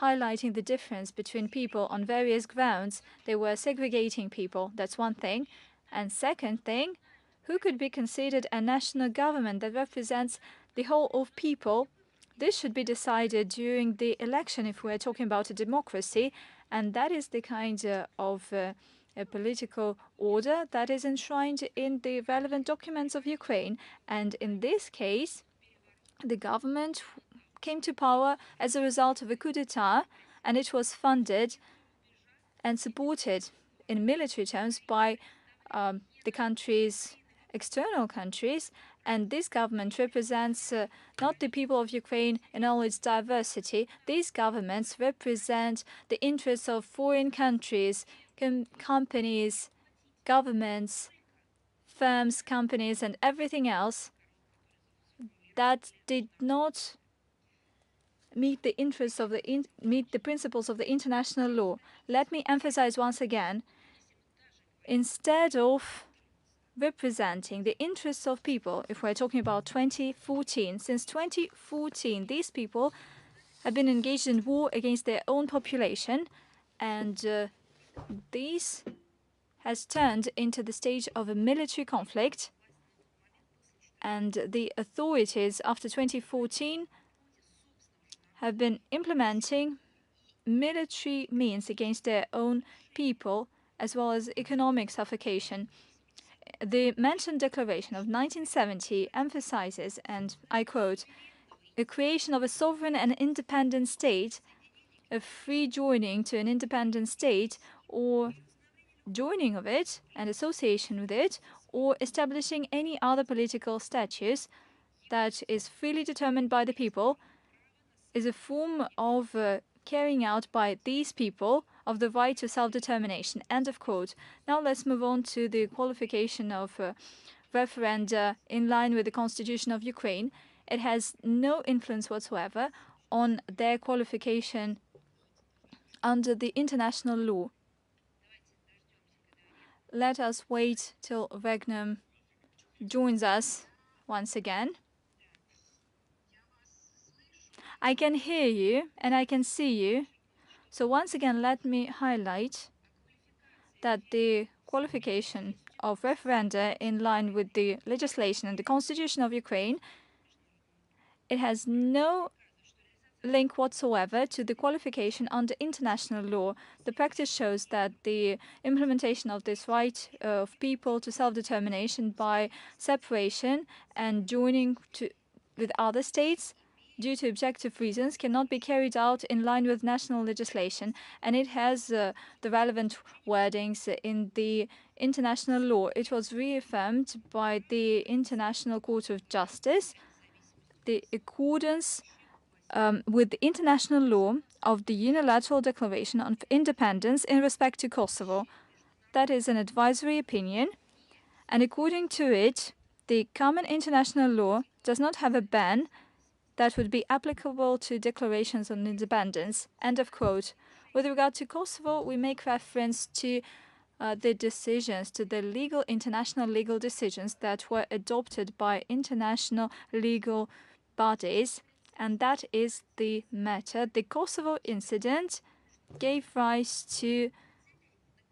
highlighting the difference between people on various grounds. They were segregating people, that's one thing. And second thing, who could be considered a national government that represents the whole of people? This should be decided during the election if we're talking about a democracy, and that is the kind of a political order that is enshrined in the relevant documents of Ukraine. And in this case, the government came to power as a result of a coup d'etat, and it was funded and supported in military terms by the country's external countries. And this government represents not the people of Ukraine in all its diversity. These governments represent the interests of foreign countries, companies, governments, firms, companies, and everything else that did not meet the interests of meet the principles of the international law. Let me emphasize once again, instead of representing the interests of people, if we're talking about 2014, since 2014, these people have been engaged in war against their own population, and this has turned into the stage of a military conflict, and the authorities after 2014 have been implementing military means against their own people, as well as economic suffocation. The mentioned declaration of 1970 emphasizes, and I quote, the creation of a sovereign and independent state, a free joining to an independent state, or joining of it and association with it, or establishing any other political status that is freely determined by the people, is a form of carrying out by these people of the right to self-determination. End of quote. Now let's move on to the qualification of referenda in line with the Constitution of Ukraine. It has no influence whatsoever on their qualification under the international law. Let us wait till Regnum joins us once again. I can hear you and I can see you. So once again, let me highlight that the qualification of referenda in line with the legislation and the Constitution of Ukraine, it has no link whatsoever to the qualification under international law. The practice shows that the implementation of this right of people to self-determination by separation and joining with other states due to objective reasons cannot be carried out in line with national legislation, and it has the relevant wordings in the international law. It was reaffirmed by the International Court of Justice, the accordance with the international law of the Unilateral Declaration of Independence in respect to Kosovo. That is an advisory opinion, and according to it, the common international law does not have a ban that would be applicable to declarations on independence. End of quote. With regard to Kosovo, we make reference to the decisions, to the international legal decisions that were adopted by international legal bodies. And that is the matter. The Kosovo incident gave rise to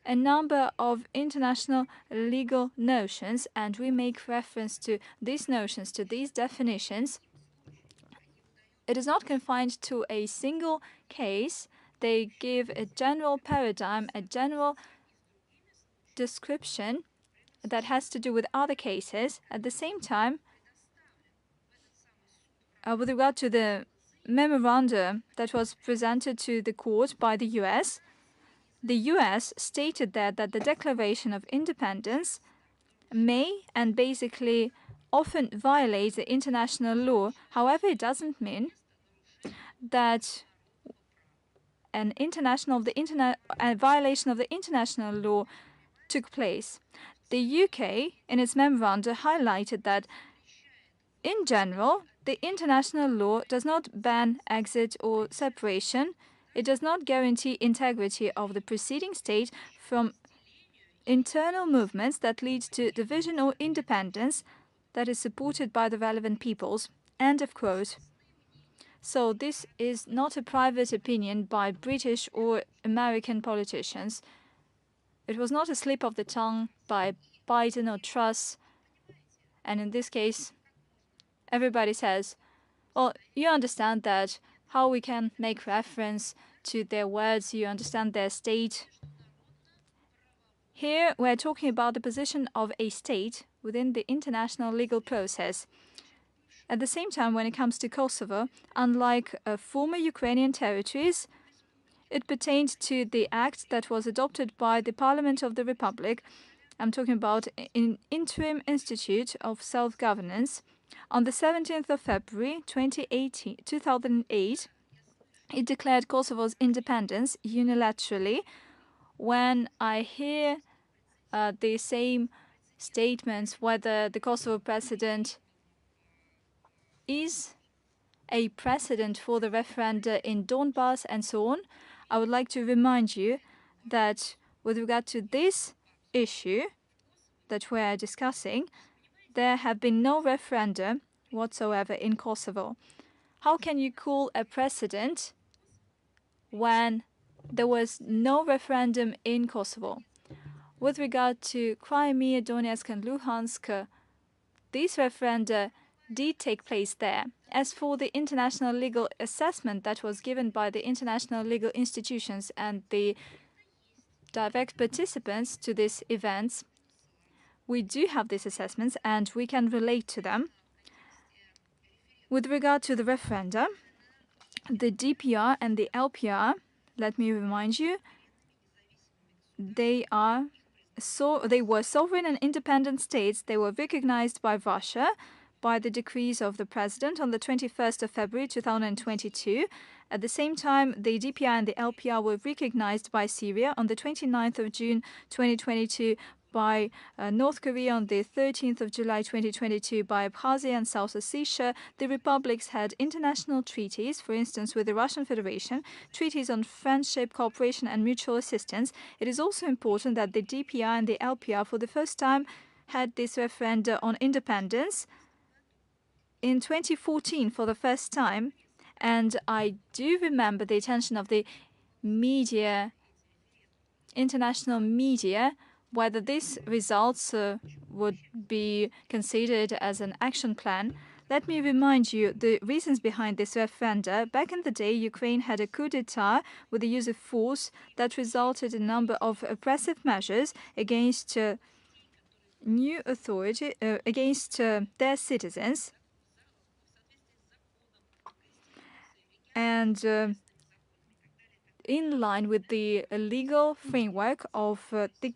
a number of international legal notions, and we make reference to these notions, to these definitions. It is not confined to a single case. They give a general paradigm, a general description that has to do with other cases. At the same time, with regard to the memorandum that was presented to the court by the US stated there that the Declaration of Independence may and basically often violate the international law. However, it doesn't mean that a violation of the international law took place. The UK, in its memorandum, highlighted that, in general, the international law does not ban exit or separation. It does not guarantee integrity of the preceding state from internal movements that lead to division or independence that is supported by the relevant peoples. End of quote. So this is not a private opinion by British or American politicians. It was not a slip of the tongue by Biden or Truss. And in this case, everybody says, well, you understand that how we can make reference to their words, you understand their state. Here, we're talking about the position of a state within the international legal process. At the same time, when it comes to Kosovo, unlike former Ukrainian territories, it pertained to the act that was adopted by the Parliament of the Republic. I'm talking about an interim institute of self-governance. On the 17th of February 2008, it declared Kosovo's independence unilaterally. When I hear the same statements whether the Kosovo president is a precedent for the referenda in Donbas and so on, I would like to remind you that with regard to this issue that we are discussing, there have been no referenda whatsoever in Kosovo. How can you call a precedent when there was no referendum in Kosovo? With regard to Crimea, Donetsk and Luhansk, these referenda did take place there. As for the international legal assessment that was given by the international legal institutions and the direct participants to these events, we do have these assessments and we can relate to them. With regard to the referenda, the DPR and the LPR, let me remind you, they were sovereign and independent states. They were recognized by Russia by the decrees of the president on the 21st of February 2022. At the same time, the DPR and the LPR were recognized by Syria on the 29th of June 2022, by North Korea on the 13th of July 2022, by Abkhazia and South Ossetia. The republics had international treaties, for instance with the Russian Federation, treaties on friendship, cooperation and mutual assistance. It is also important that the DPR and the LPR for the first time had this referendum on independence in 2014 for the first time. And I do remember the attention of the media, international media, whether these results would be considered as an action plan. Let me remind you the reasons behind this referenda. Back in the day, Ukraine had a coup d'etat with the use of force that resulted in a number of oppressive measures against new authority, against their citizens. And in line with the legal framework of the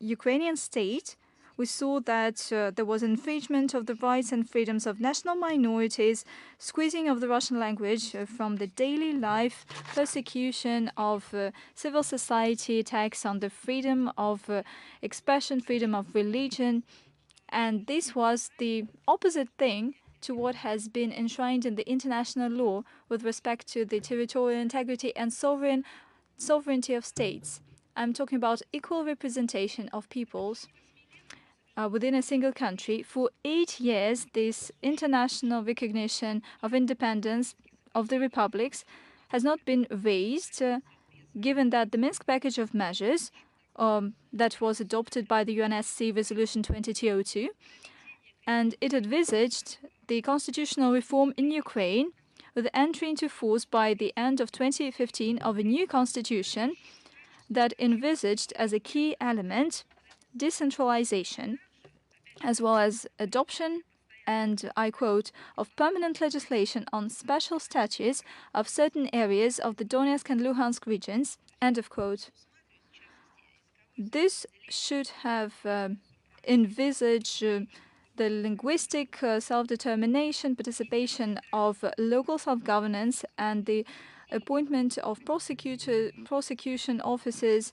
Ukrainian state, we saw that there was infringement of the rights and freedoms of national minorities, squeezing of the Russian language from the daily life, persecution of civil society, attacks on the freedom of expression, freedom of religion. And this was the opposite thing to what has been enshrined in the international law with respect to the territorial integrity and sovereignty of states. I'm talking about equal representation of peoples within a single country. For 8 years, this international recognition of independence of the republics has not been raised, given that the Minsk package of measures that was adopted by the UNSC Resolution 2202, and it envisaged the constitutional reform in Ukraine with the entry into force by the end of 2015 of a new constitution that envisaged as a key element decentralization, as well as adoption, and I quote, of permanent legislation on special statutes of certain areas of the Donetsk and Luhansk regions, end of quote. This should have envisaged the linguistic self-determination, participation of local self-governance, and the appointment of prosecution officers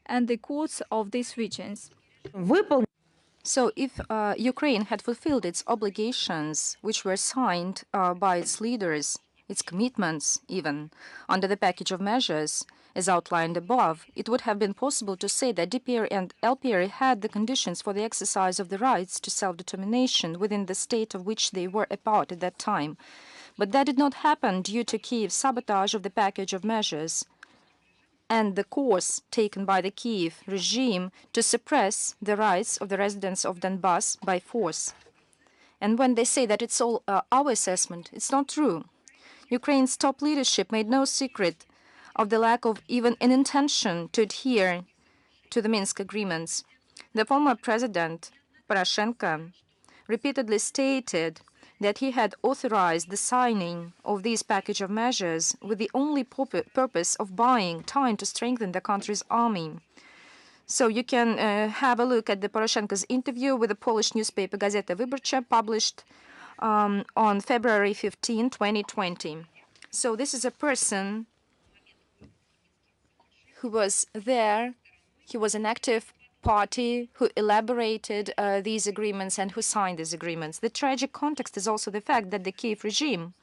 and the courts of these regions. So if Ukraine had fulfilled its obligations, which were signed by its leaders, its commitments even, under the package of measures, as outlined above, it would have been possible to say that DPR and LPR had the conditions for the exercise of the rights to self-determination within the state of which they were a part at that time. But that did not happen due to Kiev's sabotage of the package of measures and the course taken by the Kiev regime to suppress the rights of the residents of Donbas by force. And when they say that it's all our assessment, it's not true. Ukraine's top leadership made no secret of the lack of even an intention to adhere to the Minsk agreements. The former president, Poroshenko, repeatedly stated that he had authorized the signing of this package of measures with the only purpose of buying time to strengthen the country's army. So you can have a look at the Poroshenko's interview with the Polish newspaper Gazeta Wyborcza, published on February 15, 2020. So this is a person who was there. He was an active party who elaborated these agreements and who signed these agreements. The tragic context is also the fact that the Kiev regime,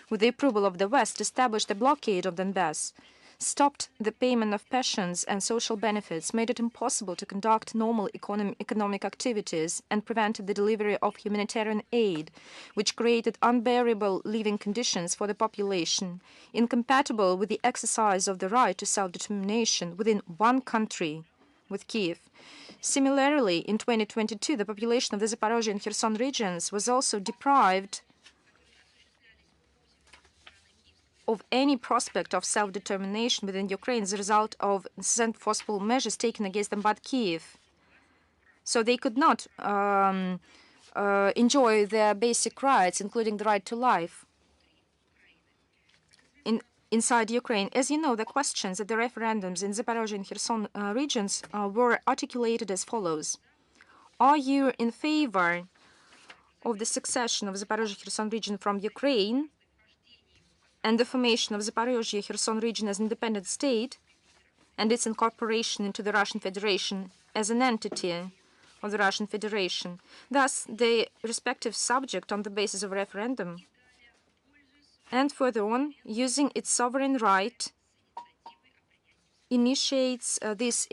with the approval of the West, established a blockade of Donbas, stopped the payment of pensions and social benefits, made it impossible to conduct normal economic activities, and prevented the delivery of humanitarian aid, which created unbearable living conditions for the population, incompatible with the exercise of the right to self-determination within one country, with Kiev. Similarly, in 2022, the population of the Zaporozhye and Kherson regions was also deprived of any prospect of self-determination within Ukraine as a result of incessant forceful measures taken against them by Kiev. So they could not enjoy their basic rights, including the right to life, inside Ukraine. As you know, the questions at the referendums in Zaporozhye and Kherson regions were articulated as follows. Are you in favor of the succession of Zaporozhye-Kherson region from Ukraine and the formation of Zaporozhye-Kherson region as an independent state and its incorporation into the Russian Federation as an entity of the Russian Federation? Thus, the respective subject on the basis of referendum and further on, using its sovereign right, initiates this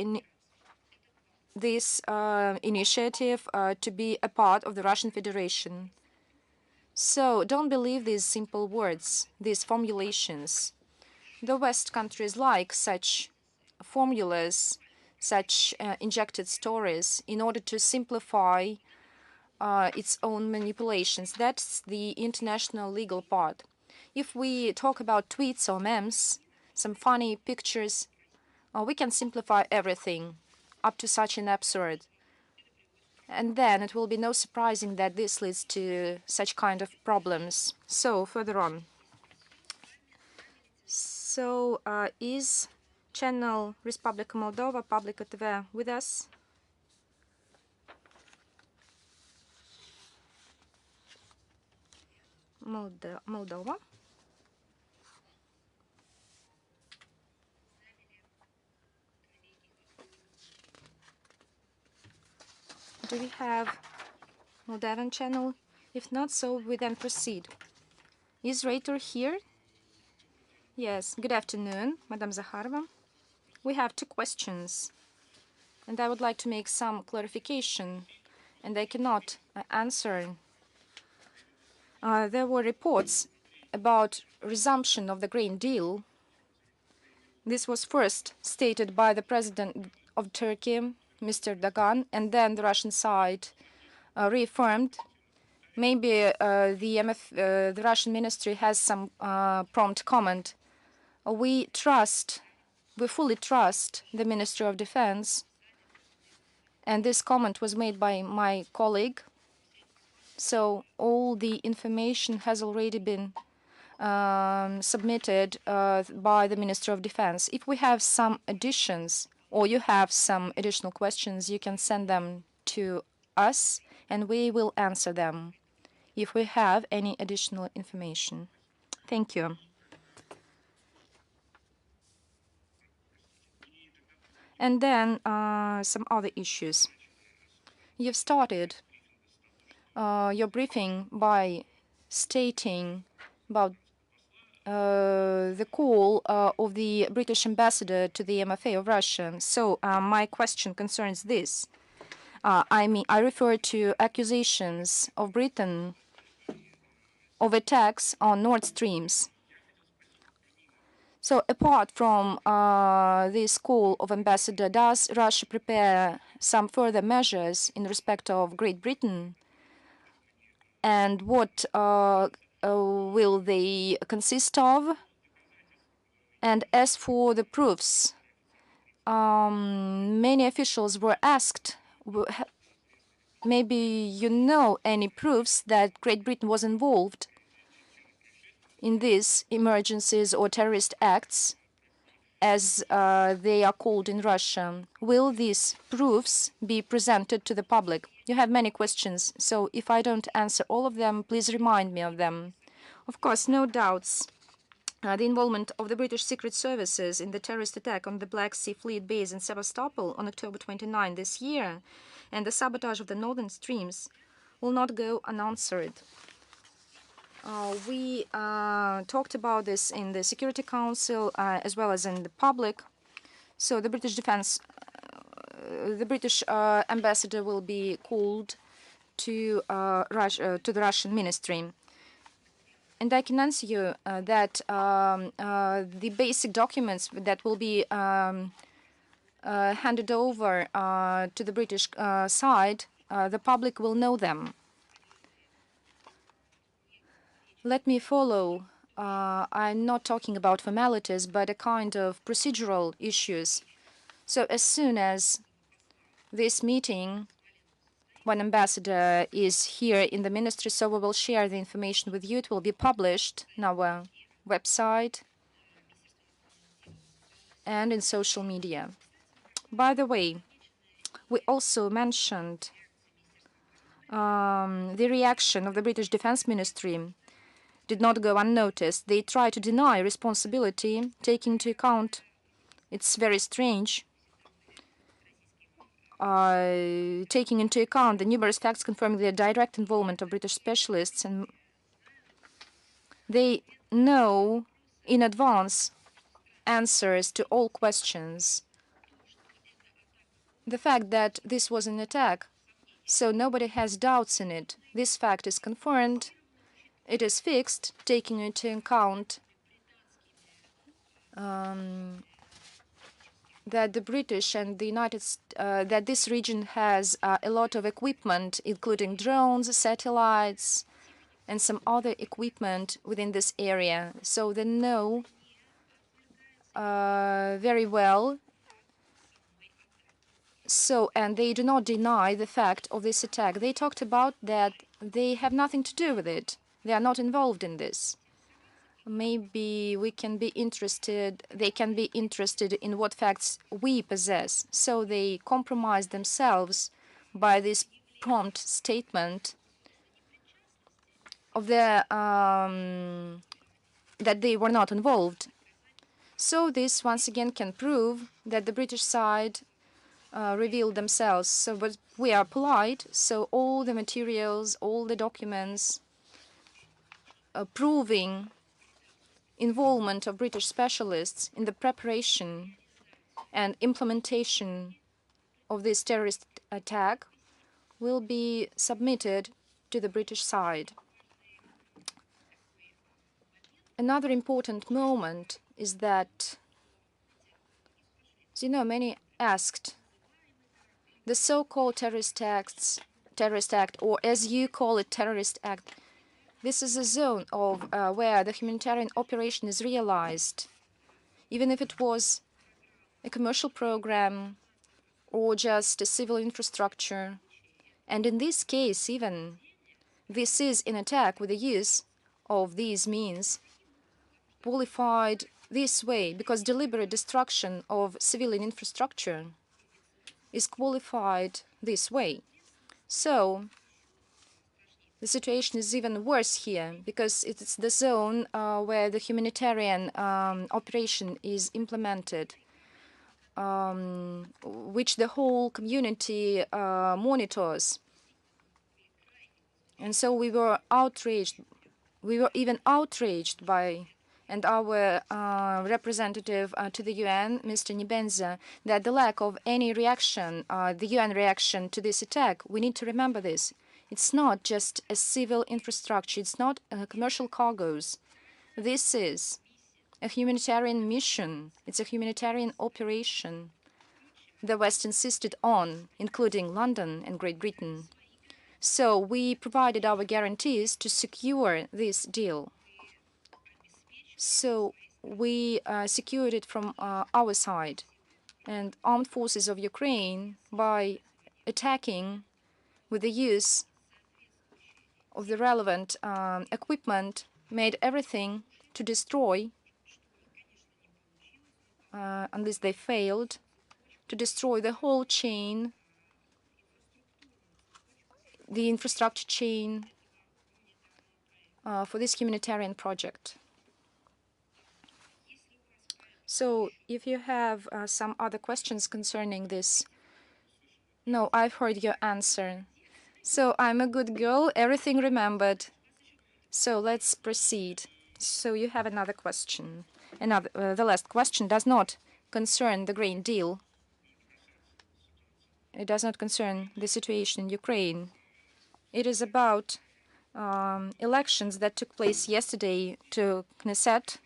initiative to be a part of the Russian Federation. So don't believe these simple words, these formulations. The West countries like such formulas, such injected stories in order to simplify its own manipulations. That's the international legal part. If we talk about tweets or memes, some funny pictures, we can simplify everything up to such an absurd. And then it will be no surprising that this leads to such kind of problems. So further on. So is channel Respublika Moldova, Publica TV with us? Moldova. Do we have Moldovan channel? If not, so we then proceed. Is Raitor here? Yes. Good afternoon, Madam Zakharova. We have two questions, and I would like to make some clarification, and I cannot answer. There were reports about resumption of the grain deal. This was first stated by the president of Turkey, Mr. Erdogan, and then the Russian side reaffirmed. Maybe the Russian ministry has some prompt comment. We fully trust the Ministry of Defense, and this comment was made by my colleague. So all the information has already been submitted by the Minister of Defense. If we have some additions or you have some additional questions, you can send them to us and we will answer them if we have any additional information. Thank you. And then some other issues. You've started your briefing by stating about the call of the British ambassador to the MFA of Russia. So my question concerns this. I refer to accusations of Britain of attacks on Nord Streams. So apart from this call of ambassador, does Russia prepare some further measures in respect of Great Britain? And what will they consist of? And as for the proofs, many officials were asked, maybe you know any proofs that Great Britain was involved in these emergencies or terrorist acts, as they are called in Russia. Will these proofs be presented to the public? You have many questions, so if I don't answer all of them, please remind me of them. Of course, no doubts. The involvement of the British Secret Services in the terrorist attack on the Black Sea Fleet base in Sevastopol on October 29 this year and the sabotage of the northern streams will not go unanswered. We talked about this in the Security Council as well as in the public. So the British ambassador will be called to the Russian ministry. And I can answer you that the basic documents that will be handed over to the British side, the public will know them. Let me follow. I'm not talking about formalities, but a kind of procedural issues. So as soon as this meeting, one ambassador is here in the ministry, so we will share the information with you. It will be published on our website and in social media. By the way, we also mentioned the reaction of the British Defense Ministry did not go unnoticed. They try to deny responsibility, taking into account, it's very strange, taking into account the numerous facts confirming the direct involvement of British specialists, and they know in advance answers to all questions. The fact that this was an attack, so nobody has doubts in it. This fact is confirmed. It is fixed, taking into account that the British and the that this region has a lot of equipment, including drones, satellites, and some other equipment within this area. So they know very well. So, and they do not deny the fact of this attack. They talked about that they have nothing to do with it. They are not involved in this. Maybe we can be interested, they can be interested in what facts we possess. So they compromise themselves by this prompt statement of their, that they were not involved. So this once again can prove that the British side revealed themselves. So, but we are polite, so all the materials, all the documents proving involvement of British specialists in the preparation and implementation of this terrorist attack will be submitted to the British side. Another important moment is that, as you know, many asked, the so-called terrorist act, or as you call it, terrorist act, this is a zone of where the humanitarian operation is realized, even if it was a commercial program or just a civil infrastructure. And in this case, even this is an attack with the use of these means qualified this way, because deliberate destruction of civilian infrastructure is qualified this way. So the situation is even worse here, because it's the zone where the humanitarian operation is implemented, which the whole community monitors. And so we were outraged. We were even outraged by, and our representative to the UN, Mr. Nibenza, that the lack of any reaction, the UN reaction to this attack, we need to remember this. It's not just a civil infrastructure. It's not commercial cargoes. This is a humanitarian mission. It's a humanitarian operation the West insisted on, including London and Great Britain. So we provided our guarantees to secure this deal. So we secured it from our side. And armed forces of Ukraine, by attacking with the use of the relevant equipment, made everything to destroy, unless they failed, to destroy the whole chain, the infrastructure chain for this humanitarian project. So if you have some other questions concerning this. No, I've heard your answer. So I'm a good girl, everything remembered. So let's proceed. So you have another question. The last question does not concern the grain deal. It does not concern the situation in Ukraine. It is about elections that took place yesterday to Knesset,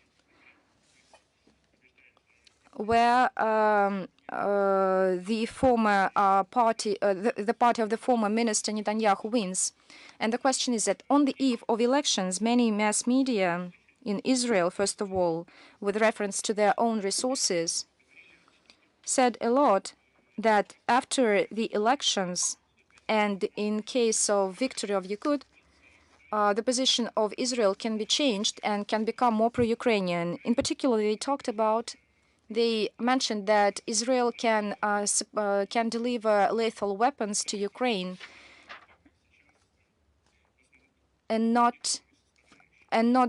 where the former party, the party of the former minister Netanyahu wins. And the question is that on the eve of elections, many mass media in Israel, first of all, with reference to their own resources, said a lot that after the elections, and in case of victory of Likud, the position of Israel can be changed and can become more pro-Ukrainian. In particular, they mentioned that Israel can deliver lethal weapons to Ukraine, and not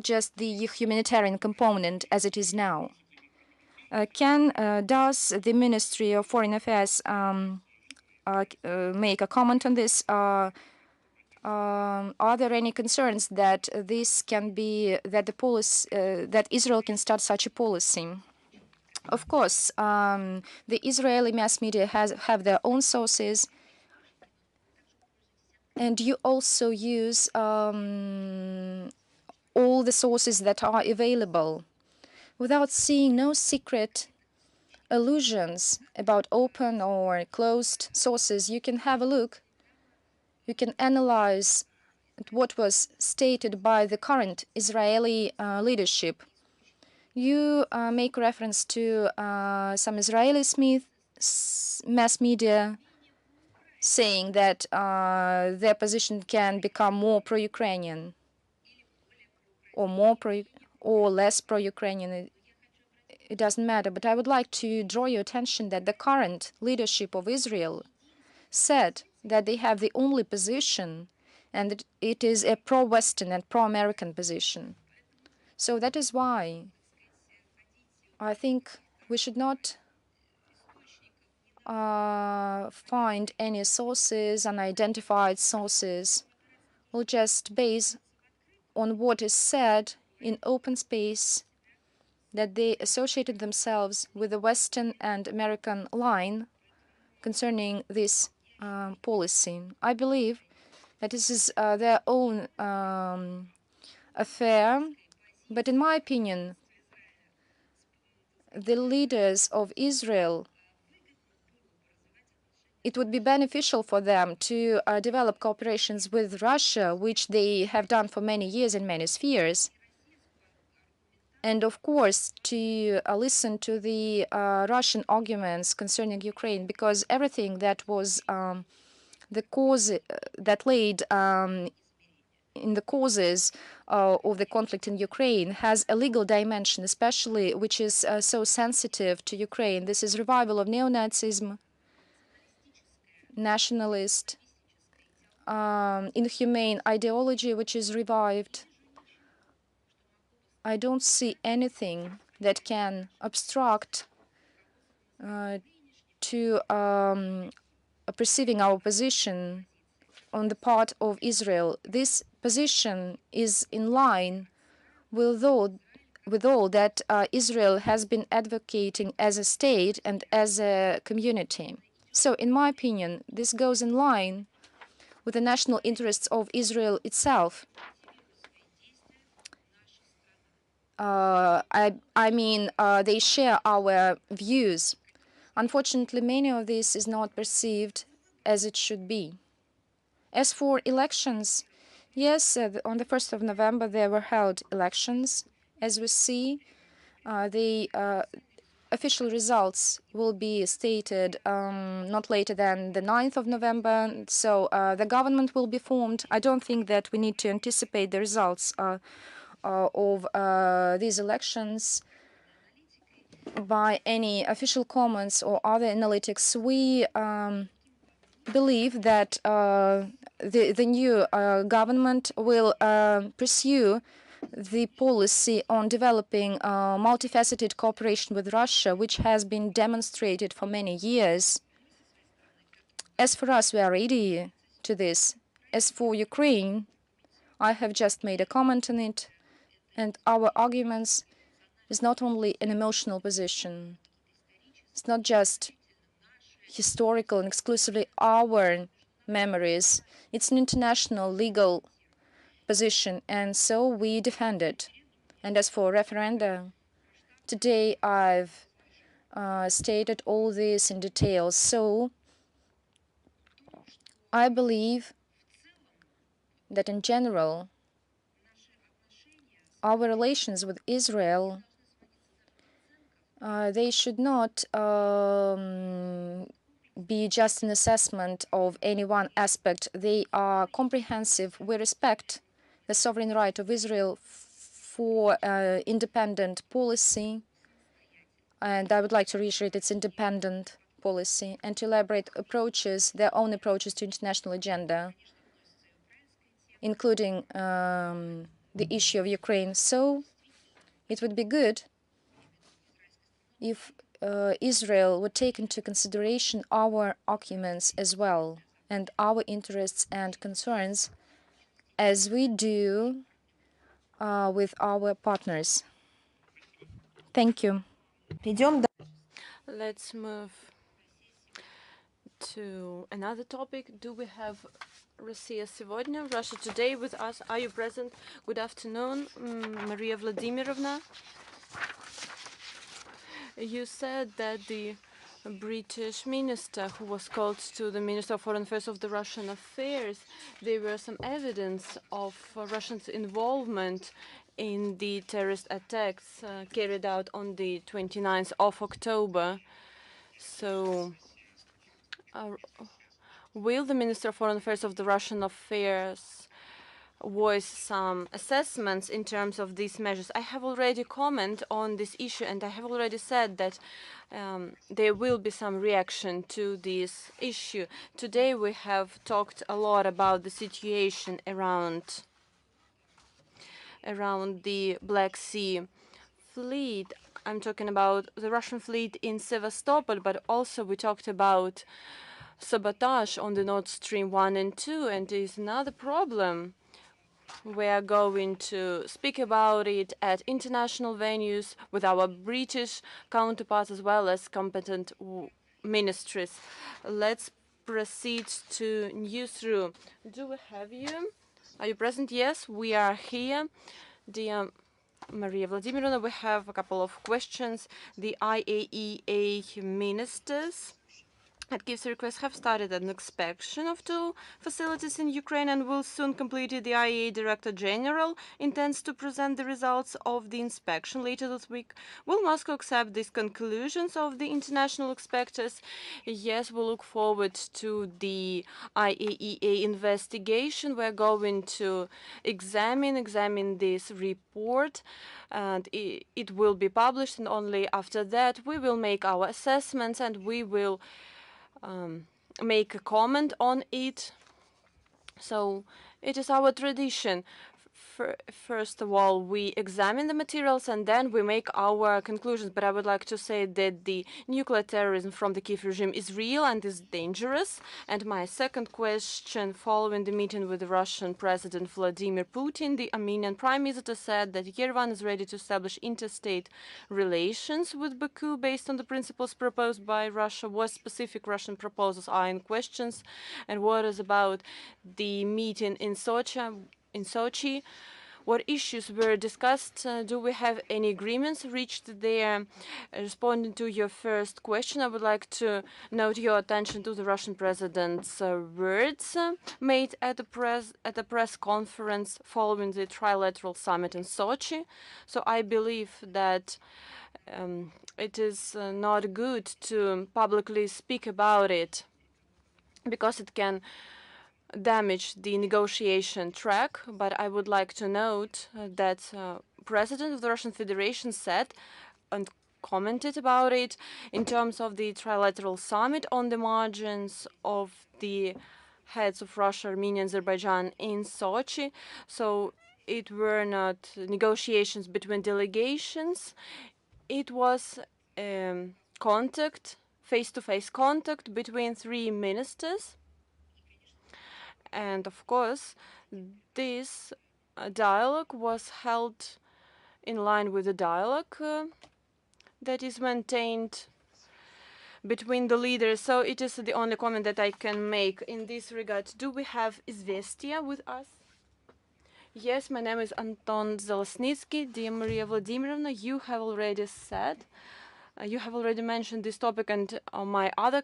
just the humanitarian component as it is now. Does the Ministry of Foreign Affairs make a comment on this? Are there any concerns that this can be that Israel can start such a policy? Of course, the Israeli mass media have their own sources, and you also use all the sources that are available, without seeing no secret allusions about open or closed sources. You can have a look. You can analyze what was stated by the current Israeli leadership. You make reference to some Israeli mass media saying that their position can become more pro-Ukrainian or less pro-Ukrainian. It doesn't matter. But I would like to draw your attention that the current leadership of Israel said that they have the only position, and that it is a pro-Western and pro-American position. So that is why I think we should not find any sources, unidentified sources. We'll just base on what is said in open space that they associated themselves with the Western and American line concerning this policy. I believe that this is their own affair, but in my opinion, the leaders of Israel, it would be beneficial for them to develop cooperations with Russia, which they have done for many years in many spheres. And of course, to listen to the Russian arguments concerning Ukraine, because everything that was the cause that laid in the causes of the conflict in Ukraine has a legal dimension, especially which is so sensitive to Ukraine. This is revival of neo-Nazism, nationalist, inhumane ideology, which is revived. I don't see anything that can obstruct to perceiving our position on the part of Israel. This position is in line with all that Israel has been advocating as a state and as a community. So, in my opinion, this goes in line with the national interests of Israel itself. I mean, they share our views. Unfortunately, many of this is not perceived as it should be. As for elections, yes, on the 1st of November there were held elections. As we see, the official results will be stated not later than the 9th of November. So the government will be formed. I don't think that we need to anticipate the results of these elections by any official comments or other analytics. We believe that the new government will pursue the policy on developing multifaceted cooperation with Russia, which has been demonstrated for many years. As for us, we are ready to this. As for Ukraine, I have just made a comment on it, and our arguments is not only an emotional position. It's not just historical and exclusively our memories. It's an international legal position, and so we defend it. And as for referenda, today I've stated all this in detail. So I believe that in general, our relations with Israel, they should not be just an assessment of any one aspect. They are comprehensive. We respect the sovereign right of Israel for independent policy, and I would like to reiterate its independent policy and to elaborate approaches, their own approaches to international agenda, including the issue of Ukraine. So it would be good if Israel would take into consideration our arguments as well and our interests and concerns as we do with our partners. Thank you. Let's move to another topic. Do we have Russia сегодня, Russia today with us? Are you present? Good afternoon, Maria Vladimirovna. You said that the British minister who was called to the Minister of Foreign Affairs of the Russian Affairs, there were some evidence of Russia's involvement in the terrorist attacks carried out on the 29th of October. So will the Minister of Foreign Affairs of the Russian Affairs voice some assessments in terms of these measures? I have already commented on this issue, and I have already said that there will be some reaction to this issue. Today we have talked a lot about the situation around the Black Sea fleet. I'm talking about the Russian fleet in Sevastopol, but also we talked about sabotage on the Nord Stream 1 and 2, and there is another problem We are going to speak about it at international venues with our British counterparts as well as competent ministries. Let's proceed to newsroom. Do we have you? Are you present? Yes, we are here. Dear Maria Vladimirovna, we have a couple of questions. The IAEA ministers at Kyiv's request have started an inspection of two facilities in Ukraine and will soon complete it. The IAEA Director General intends to present the results of the inspection later this week. Will Moscow accept these conclusions of the international inspectors? Yes, we look forward to the IAEA investigation. We're going to examine this report, and it will be published, and only after that we will make our assessments and we will make a comment on it. So it is our tradition. First of all, we examine the materials and then we make our conclusions. But I would like to say that the nuclear terrorism from the Kiev regime is real and is dangerous. And my second question, following the meeting with the Russian President Vladimir Putin, the Armenian Prime Minister said that Yerevan is ready to establish interstate relations with Baku based on the principles proposed by Russia. What specific Russian proposals are in questions? And what is about the meeting in Sochi? What issues were discussed? Do we have any agreements reached there? Responding to your first question, I would like to note your attention to the Russian president's words made at the press conference following the trilateral summit in Sochi. So I believe that it is not good to publicly speak about it because it can damage the negotiation track, but I would like to note that President of the Russian Federation said and commented about it in terms of the trilateral summit on the margins of the heads of Russia, Armenia, and Azerbaijan in Sochi. So it were not negotiations between delegations. It was contact, face-to-face contact between three ministers. And of course, this dialogue was held in line with the dialogue that is maintained between the leaders. So it is the only comment that I can make in this regard. Do we have Izvestia with us? Yes, my name is Anton Zalesnitsky. Dear Maria Vladimirovna, you have already said, you have already mentioned this topic, and my other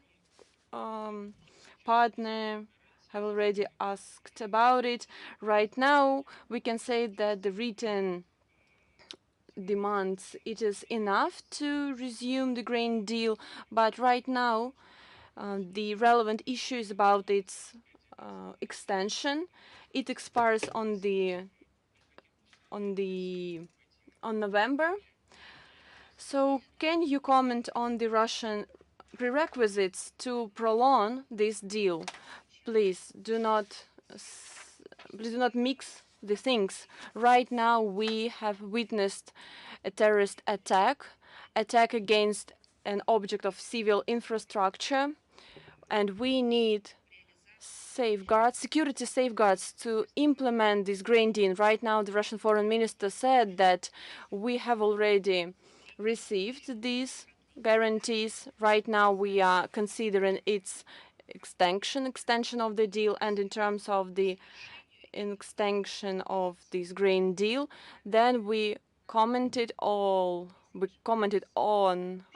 partner have already asked about it. Right now, we can say that the written demands, it is enough to resume the grain deal, but right now, the relevant issue is about its extension. It expires on November. So can you comment on the Russian prerequisites to prolong this deal? Please do not mix the things. Right now we have witnessed a terrorist attack against an object of civil infrastructure, and we need safeguards, security safeguards to implement this grain deal. Right now the Russian foreign minister said that we have already received these guarantees. Right now we are considering its extension of the deal, and in terms of the extension of this grain deal, then we commented on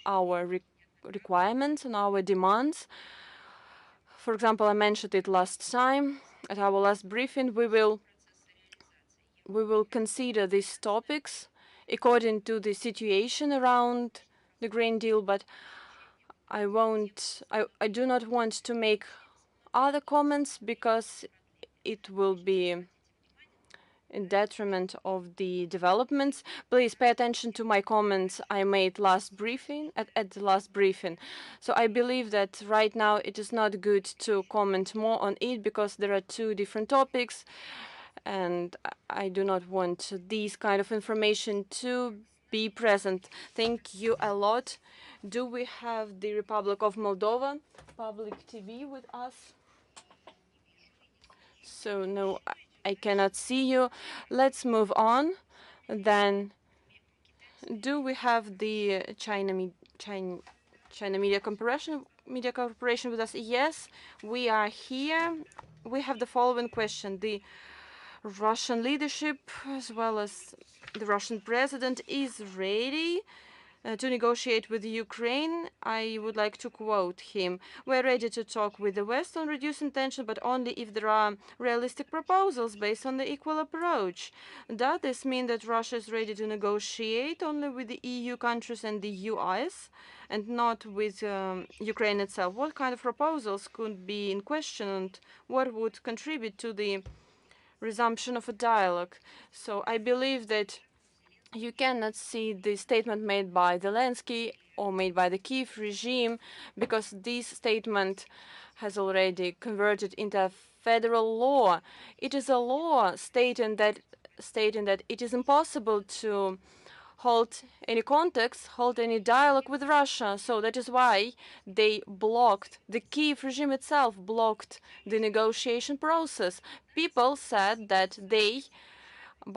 our requirements and our demands. For example, I mentioned it last time at our last briefing. We will consider these topics according to the situation around the grain deal, but I do not want to make other comments because it will be in detriment of the developments. Please pay attention to my comments I made last briefing at the last briefing. So I believe that right now it is not good to comment more on it because there are two different topics, and I do not want these kind of information to be present. Thank you a lot. Do we have the Republic of Moldova public TV with us? So no, I cannot see you. Let's move on. Then, do we have the China Media Corporation with us? Yes, we are here. We have the following question. The Russian leadership, as well as the Russian president, is ready to negotiate with Ukraine. I would like to quote him: "We're ready to talk with the West on reducing tension, but only if there are realistic proposals based on the equal approach." Does this mean that Russia is ready to negotiate only with the EU countries and the US and not with Ukraine itself? What kind of proposals could be in question, and what would contribute to the resumption of a dialogue? So I believe that you cannot see the statement made by Zelensky or made by the Kiev regime, because this statement has already converted into a federal law. It is a law stating that it is impossible to hold any contacts, hold any dialogue with Russia. So that is why they blocked, the Kiev regime itself blocked the negotiation process. People said that they,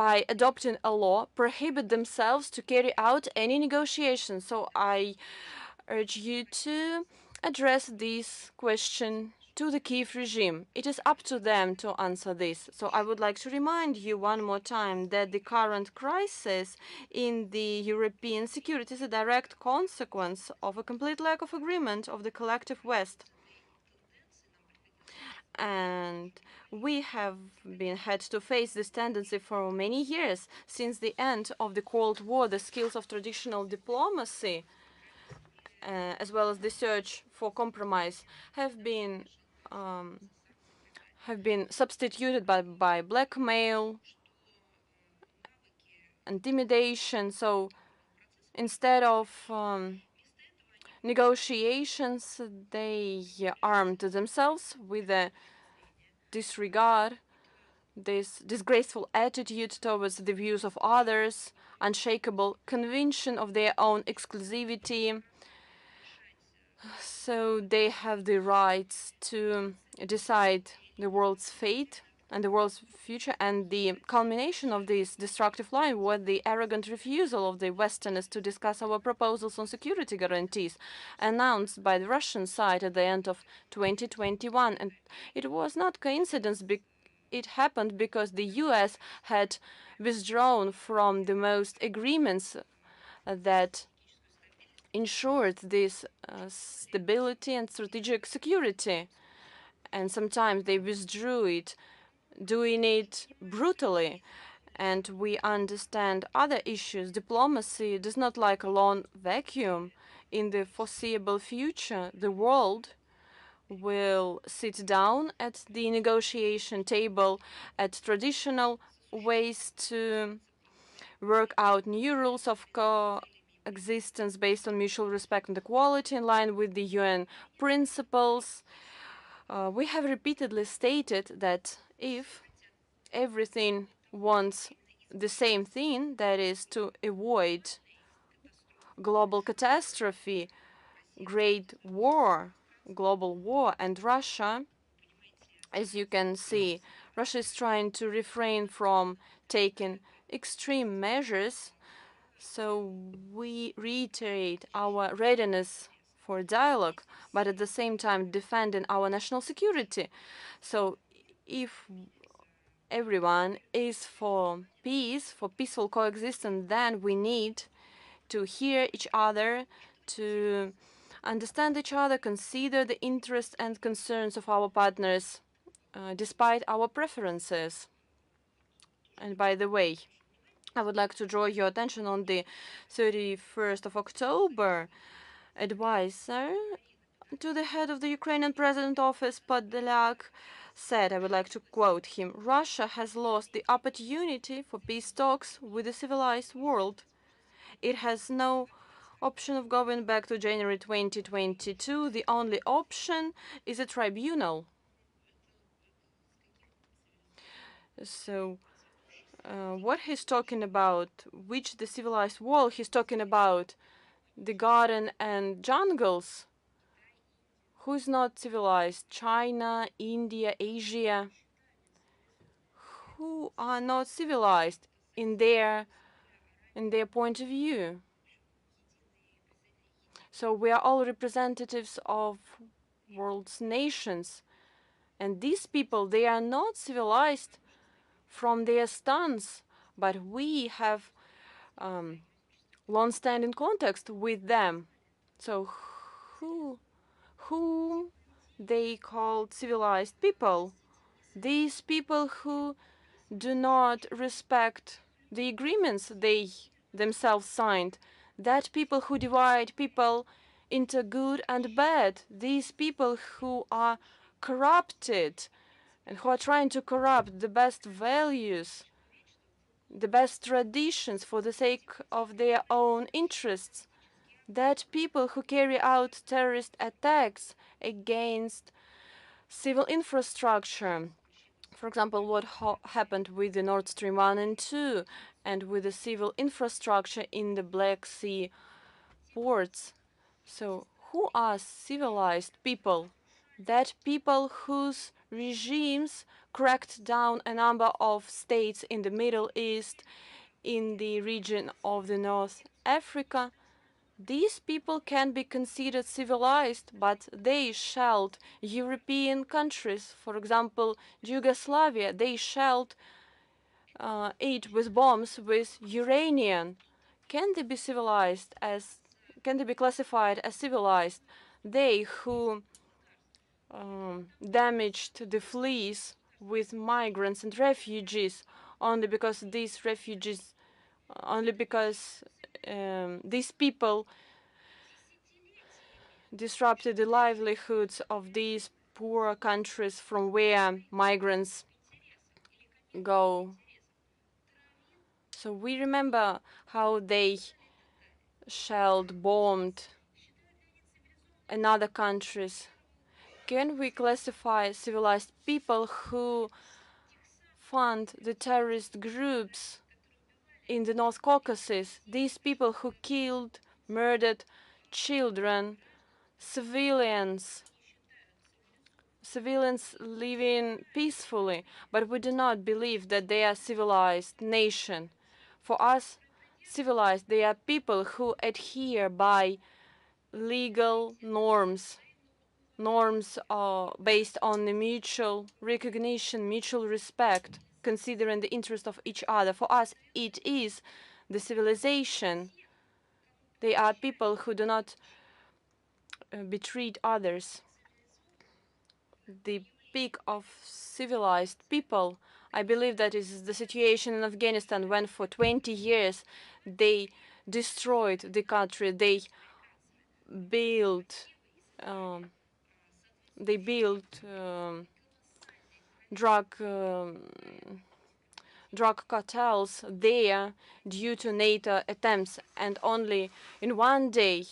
by adopting a law, prohibit themselves to carry out any negotiations. So I urge you to address this question to the Kiev regime. It is up to them to answer this. So I would like to remind you one more time that the current crisis in the European security is a direct consequence of a complete lack of agreement of the collective West. And we have had to face this tendency for many years. Since the end of the Cold War, the skills of traditional diplomacy, as well as the search for compromise, have been substituted by blackmail, intimidation. So instead of negotiations, they armed themselves with a disregard, this disgraceful attitude towards the views of others, unshakable conviction of their own exclusivity. So they have the rights to decide the world's fate and the world's future. And the culmination of this destructive line was the arrogant refusal of the Westerners to discuss our proposals on security guarantees announced by the Russian side at the end of 2021. And it was not coincidence. It happened because the US had withdrawn from the most agreements that ensured this stability and strategic security. And sometimes they withdrew it, doing it brutally. And we understand other issues. Diplomacy does not like a long vacuum. In the foreseeable future, the world will sit down at the negotiation table at traditional ways to work out new rules of coexistence based on mutual respect and equality in line with the UN principles. We have repeatedly stated that if everything wants the same thing, that is to avoid global catastrophe, great war, global war, and Russia, as you can see, Russia is trying to refrain from taking extreme measures. So we reiterate our readiness for dialogue, but at the same time defending our national security. So if everyone is for peace, for peaceful coexistence, then we need to hear each other, to understand each other, consider the interests and concerns of our partners, despite our preferences. And by the way, I would like to draw your attention on the 31st of October advisor to the head of the Ukrainian President Office, Podolyak, said, I would like to quote him: "Russia has lost the opportunity for peace talks with the civilized world. It has no option of going back to January 2022. The only option is a tribunal." So what he's talking about, which the civilized world, he's talking about the garden and jungles. Who is not civilized? China, India, Asia. who are not civilized in their point of view. So we are all representatives of world's nations, and these people, they are not civilized from their stance, but we have long-standing contact with them. So whom they call civilized people? These people who do not respect the agreements they themselves signed, that people who divide people into good and bad, these people who are corrupted and who are trying to corrupt the best values, the best traditions for the sake of their own interests, that people who carry out terrorist attacks against civil infrastructure. For example, what happened with the Nord Stream 1 and 2 and with the civil infrastructure in the Black Sea ports. So who are civilized people? That people whose regimes cracked down a number of states in the Middle East, in the region of the North Africa. These people can be considered civilized, but they shelled European countries. For example, Yugoslavia, they shelled it with bombs with uranium. Can they be civilized as? Can they be classified as civilized? They who damaged the fleas with migrants and refugees only because these refugees, only because these people disrupted the livelihoods of these poor countries from where migrants go. So we remember how they shelled, bombed another countries. Can we classify civilized people who fund the terrorist groups in the North Caucasus? These people who killed, murdered children, civilians living peacefully, but we do not believe that they are civilized nation. For us, civilized, they are people who adhere by legal norms. Norms are based on the mutual recognition, mutual respect, considering the interest of each other. For us, it is the civilization. They are people who do not betray others. The peak of civilized people, I believe that is the situation in Afghanistan when for 20 years they destroyed the country. Built um, they built drug cartels there due to NATO attempts, and only in one day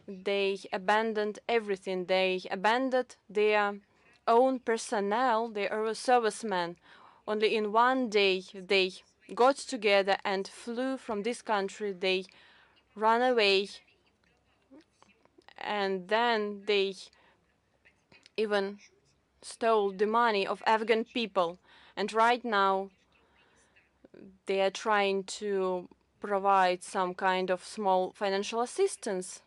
they abandoned everything. They abandoned their own personnel, their own servicemen. Only in one day they got together and flew from this country. They ran away, and then they even stole the money of Afghan people. And right now they are trying to provide some kind of small financial assistance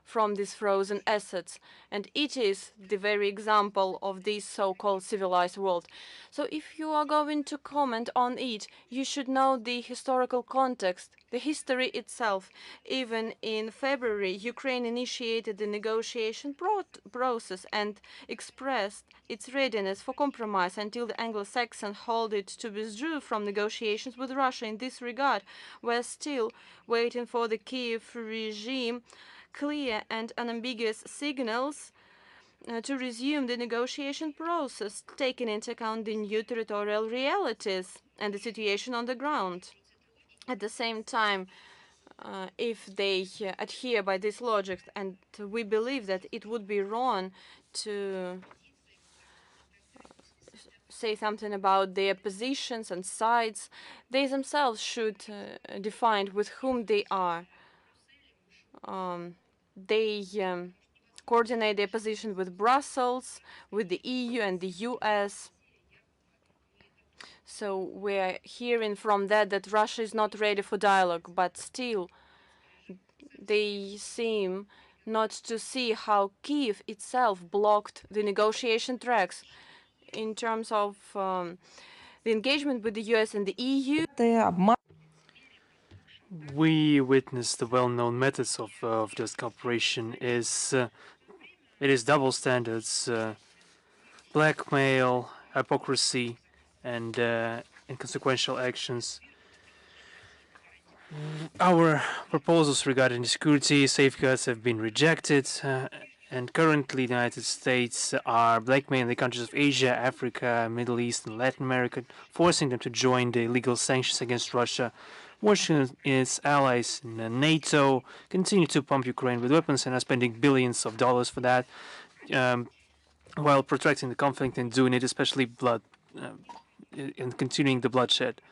from these frozen assets, and it is the very example of this so-called civilized world. So if you are going to comment on it, you should know the historical context, the history itself. Even in February, Ukraine initiated the negotiation process and expressed its readiness for compromise until the Anglo-Saxon held it to withdraw from negotiations with Russia. In this regard, we're still waiting for the Kiev regime clear and unambiguous signals to resume the negotiation process, taking into account the new territorial realities and the situation on the ground. At the same time, if they adhere by this logic, and we believe that it would be wrong to say something about their positions and sides, they themselves should define with whom they are. They coordinate their position with Brussels, with the EU and the US. So we're hearing from that Russia is not ready for dialogue, but still they seem not to see how Kiev itself blocked the negotiation tracks in terms of the engagement with the US and the EU. We witnessed the well-known methods of this cooperation. It is double standards, blackmail, hypocrisy, and inconsequential actions. Our proposals regarding security safeguards have been rejected, and currently the United States are blackmailing the countries of Asia, Africa, Middle East, and Latin America, forcing them to join the illegal sanctions against Russia. Washington and its allies in NATO continue to pump Ukraine with weapons and are spending billions of dollars for that, while protracting the conflict and doing it especially and continuing the bloodshed.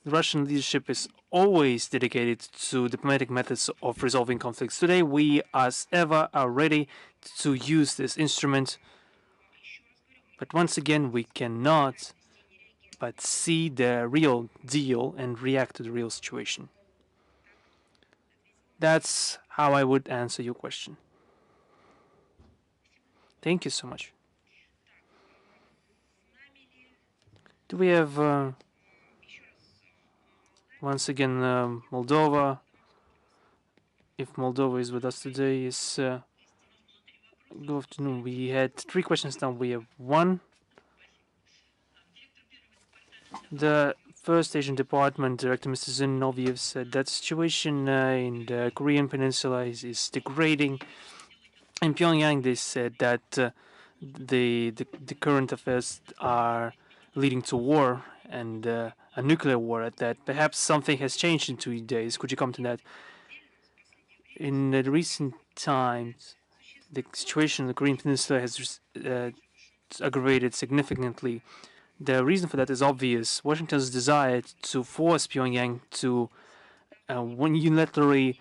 The Russian leadership is always dedicated to diplomatic methods of resolving conflicts. Today, we, as ever, are ready to use this instrument. But once again, we cannot but see the real deal and react to the real situation. That's how I would answer your question. Thank you so much. Do we have once again Moldova? If Moldova is with us today, is good afternoon. We had 3 questions now. We have 1. The First Asian Department Director, Mr. Zinoviev, said that situation in the Korean Peninsula is degrading. In Pyongyang, they said that the current affairs are leading to war and a nuclear war at that. Perhaps something has changed in 2 days. Could you comment on that? In the recent times, the situation in the Korean Peninsula has aggravated significantly. The reason for that is obvious. Washington's desire to force Pyongyang to unilaterally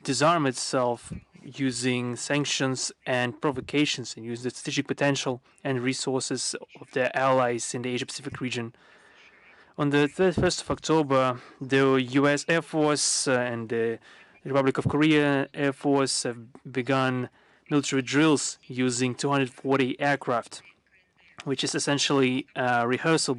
disarm itself using sanctions and provocations and use the strategic potential and resources of their allies in the Asia-Pacific region. On the 31st of October, the U.S. Air Force and the Republic of Korea Air Force have begun military drills using 240 aircraft, which is essentially a rehearsal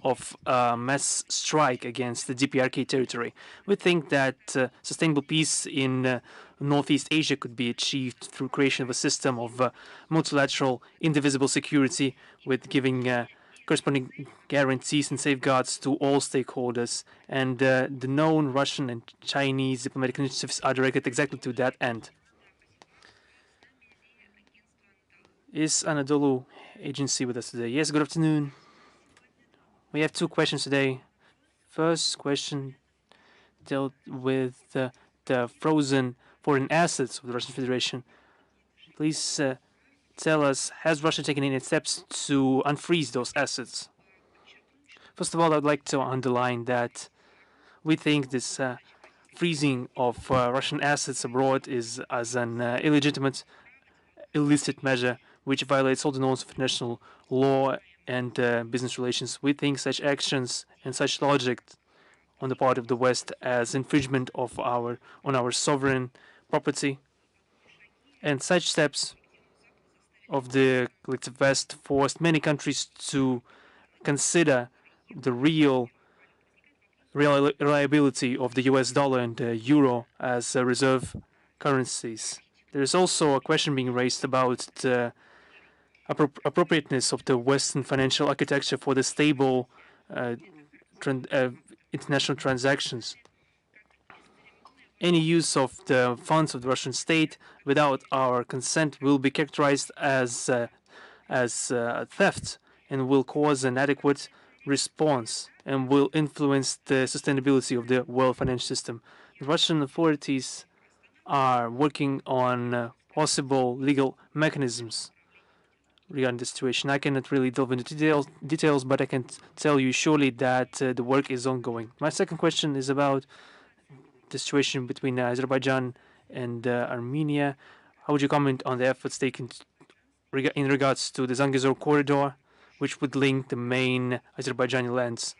of a mass strike against the DPRK territory. We think that sustainable peace in Northeast Asia could be achieved through creation of a system of multilateral, indivisible security with giving corresponding guarantees and safeguards to all stakeholders. And the known Russian and Chinese diplomatic initiatives are directed exactly to that end. Is Anadolu Agency with us today? Yes, good afternoon. We have 2 questions today. First question dealt with the frozen foreign assets of the Russian Federation. Please tell us, has Russia taken any steps to unfreeze those assets? First of all, I'd like to underline that we think this freezing of Russian assets abroad is as an illegitimate, illicit measure which violates all the norms of international law and business relations. We think such actions and such logic on the part of the West as infringement of on our sovereign property, and such steps of the collective West forced many countries to consider the real reliability of the US dollar and the euro as reserve currencies. There is also a question being raised about the appropriateness of the Western financial architecture for the stable international transactions. Any use of the funds of the Russian state without our consent will be characterized as theft and will cause an adequate response and will influence the sustainability of the world financial system. The Russian authorities are working on possible legal mechanisms regarding the situation. I cannot really delve into details, but I can tell you surely that the work is ongoing. My second question is about the situation between Azerbaijan and Armenia. How would you comment on the efforts taken in regards to the Zangezur corridor? which would link the main Azerbaijani lands.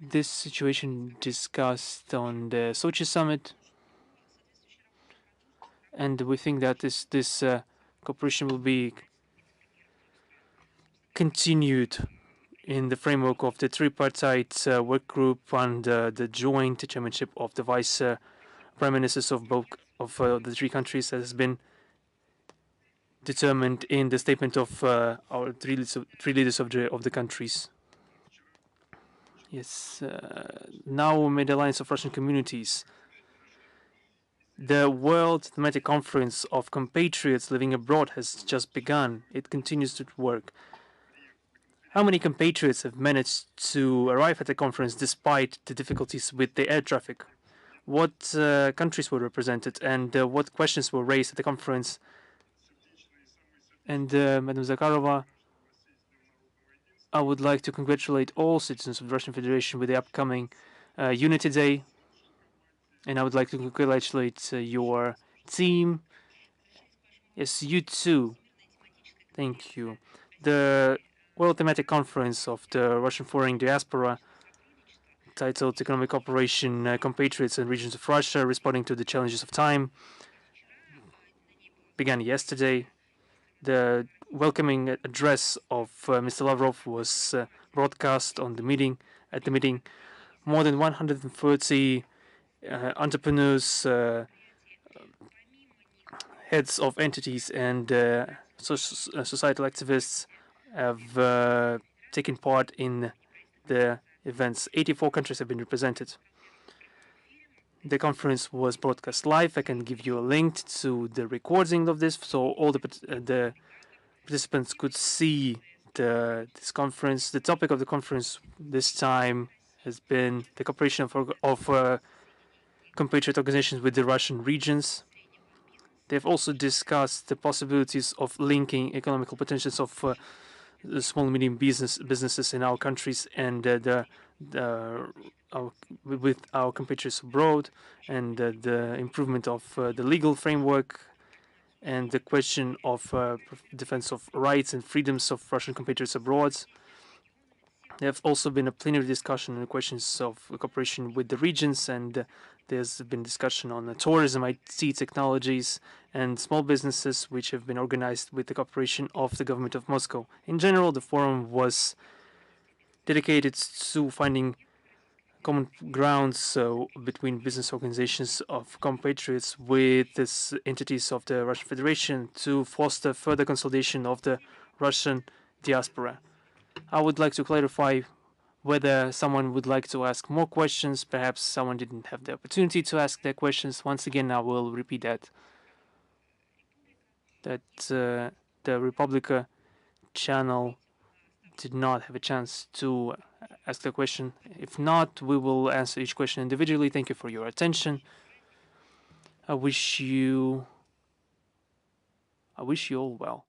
This situation discussed on the Sochi summit, and we think that this cooperation will be continued in the framework of the tripartite work group under the joint chairmanship of the vice prime ministers of both of the three countries, that has been determined in the statement of our three leaders of the countries. Yes, now we made the alliance of Russian communities. The World Thematic Conference of Compatriots Living Abroad has just begun. It continues to work. How many compatriots have managed to arrive at the conference despite the difficulties with the air traffic? What countries were represented, and what questions were raised at the conference? And Madam Zakharova, I would like to congratulate all citizens of the Russian Federation with the upcoming Unity Day. And I would like to congratulate your team. Yes, you too. Thank you. The World Thematic Conference of the Russian Foreign Diaspora, titled Economic Cooperation, Compatriots and Regions of Russia, Responding to the Challenges of Time, began yesterday. The welcoming address of Mr. Lavrov was broadcast on the meeting. At the meeting, more than 130 entrepreneurs, heads of entities, and societal activists have taken part in the events. 84 countries have been represented. The conference was broadcast live. I can give you a link to the recording of this, so all the participants could see this conference. The topic of the conference this time has been the cooperation of compatriot organizations with the Russian regions. They've also discussed the possibilities of linking economical potentials of the small and medium businesses in our countries and with our compatriots abroad, and the improvement of the legal framework, and the question of defense of rights and freedoms of Russian compatriots abroad. There have also been a plenary discussion on the questions of cooperation with the regions, and there's been discussion on tourism, IT technologies, and small businesses, which have been organized with the cooperation of the government of Moscow. In general, the forum was dedicated to finding common grounds between business organizations of compatriots with these entities of the Russian Federation to foster further consolidation of the Russian diaspora. I would like to clarify whether someone would like to ask more questions. Perhaps someone didn't have the opportunity to ask their questions. Once again, I will repeat that the Republica channel did not have a chance to ask the question. If not, we will answer each question individually. Thank you for your attention. I wish you all well.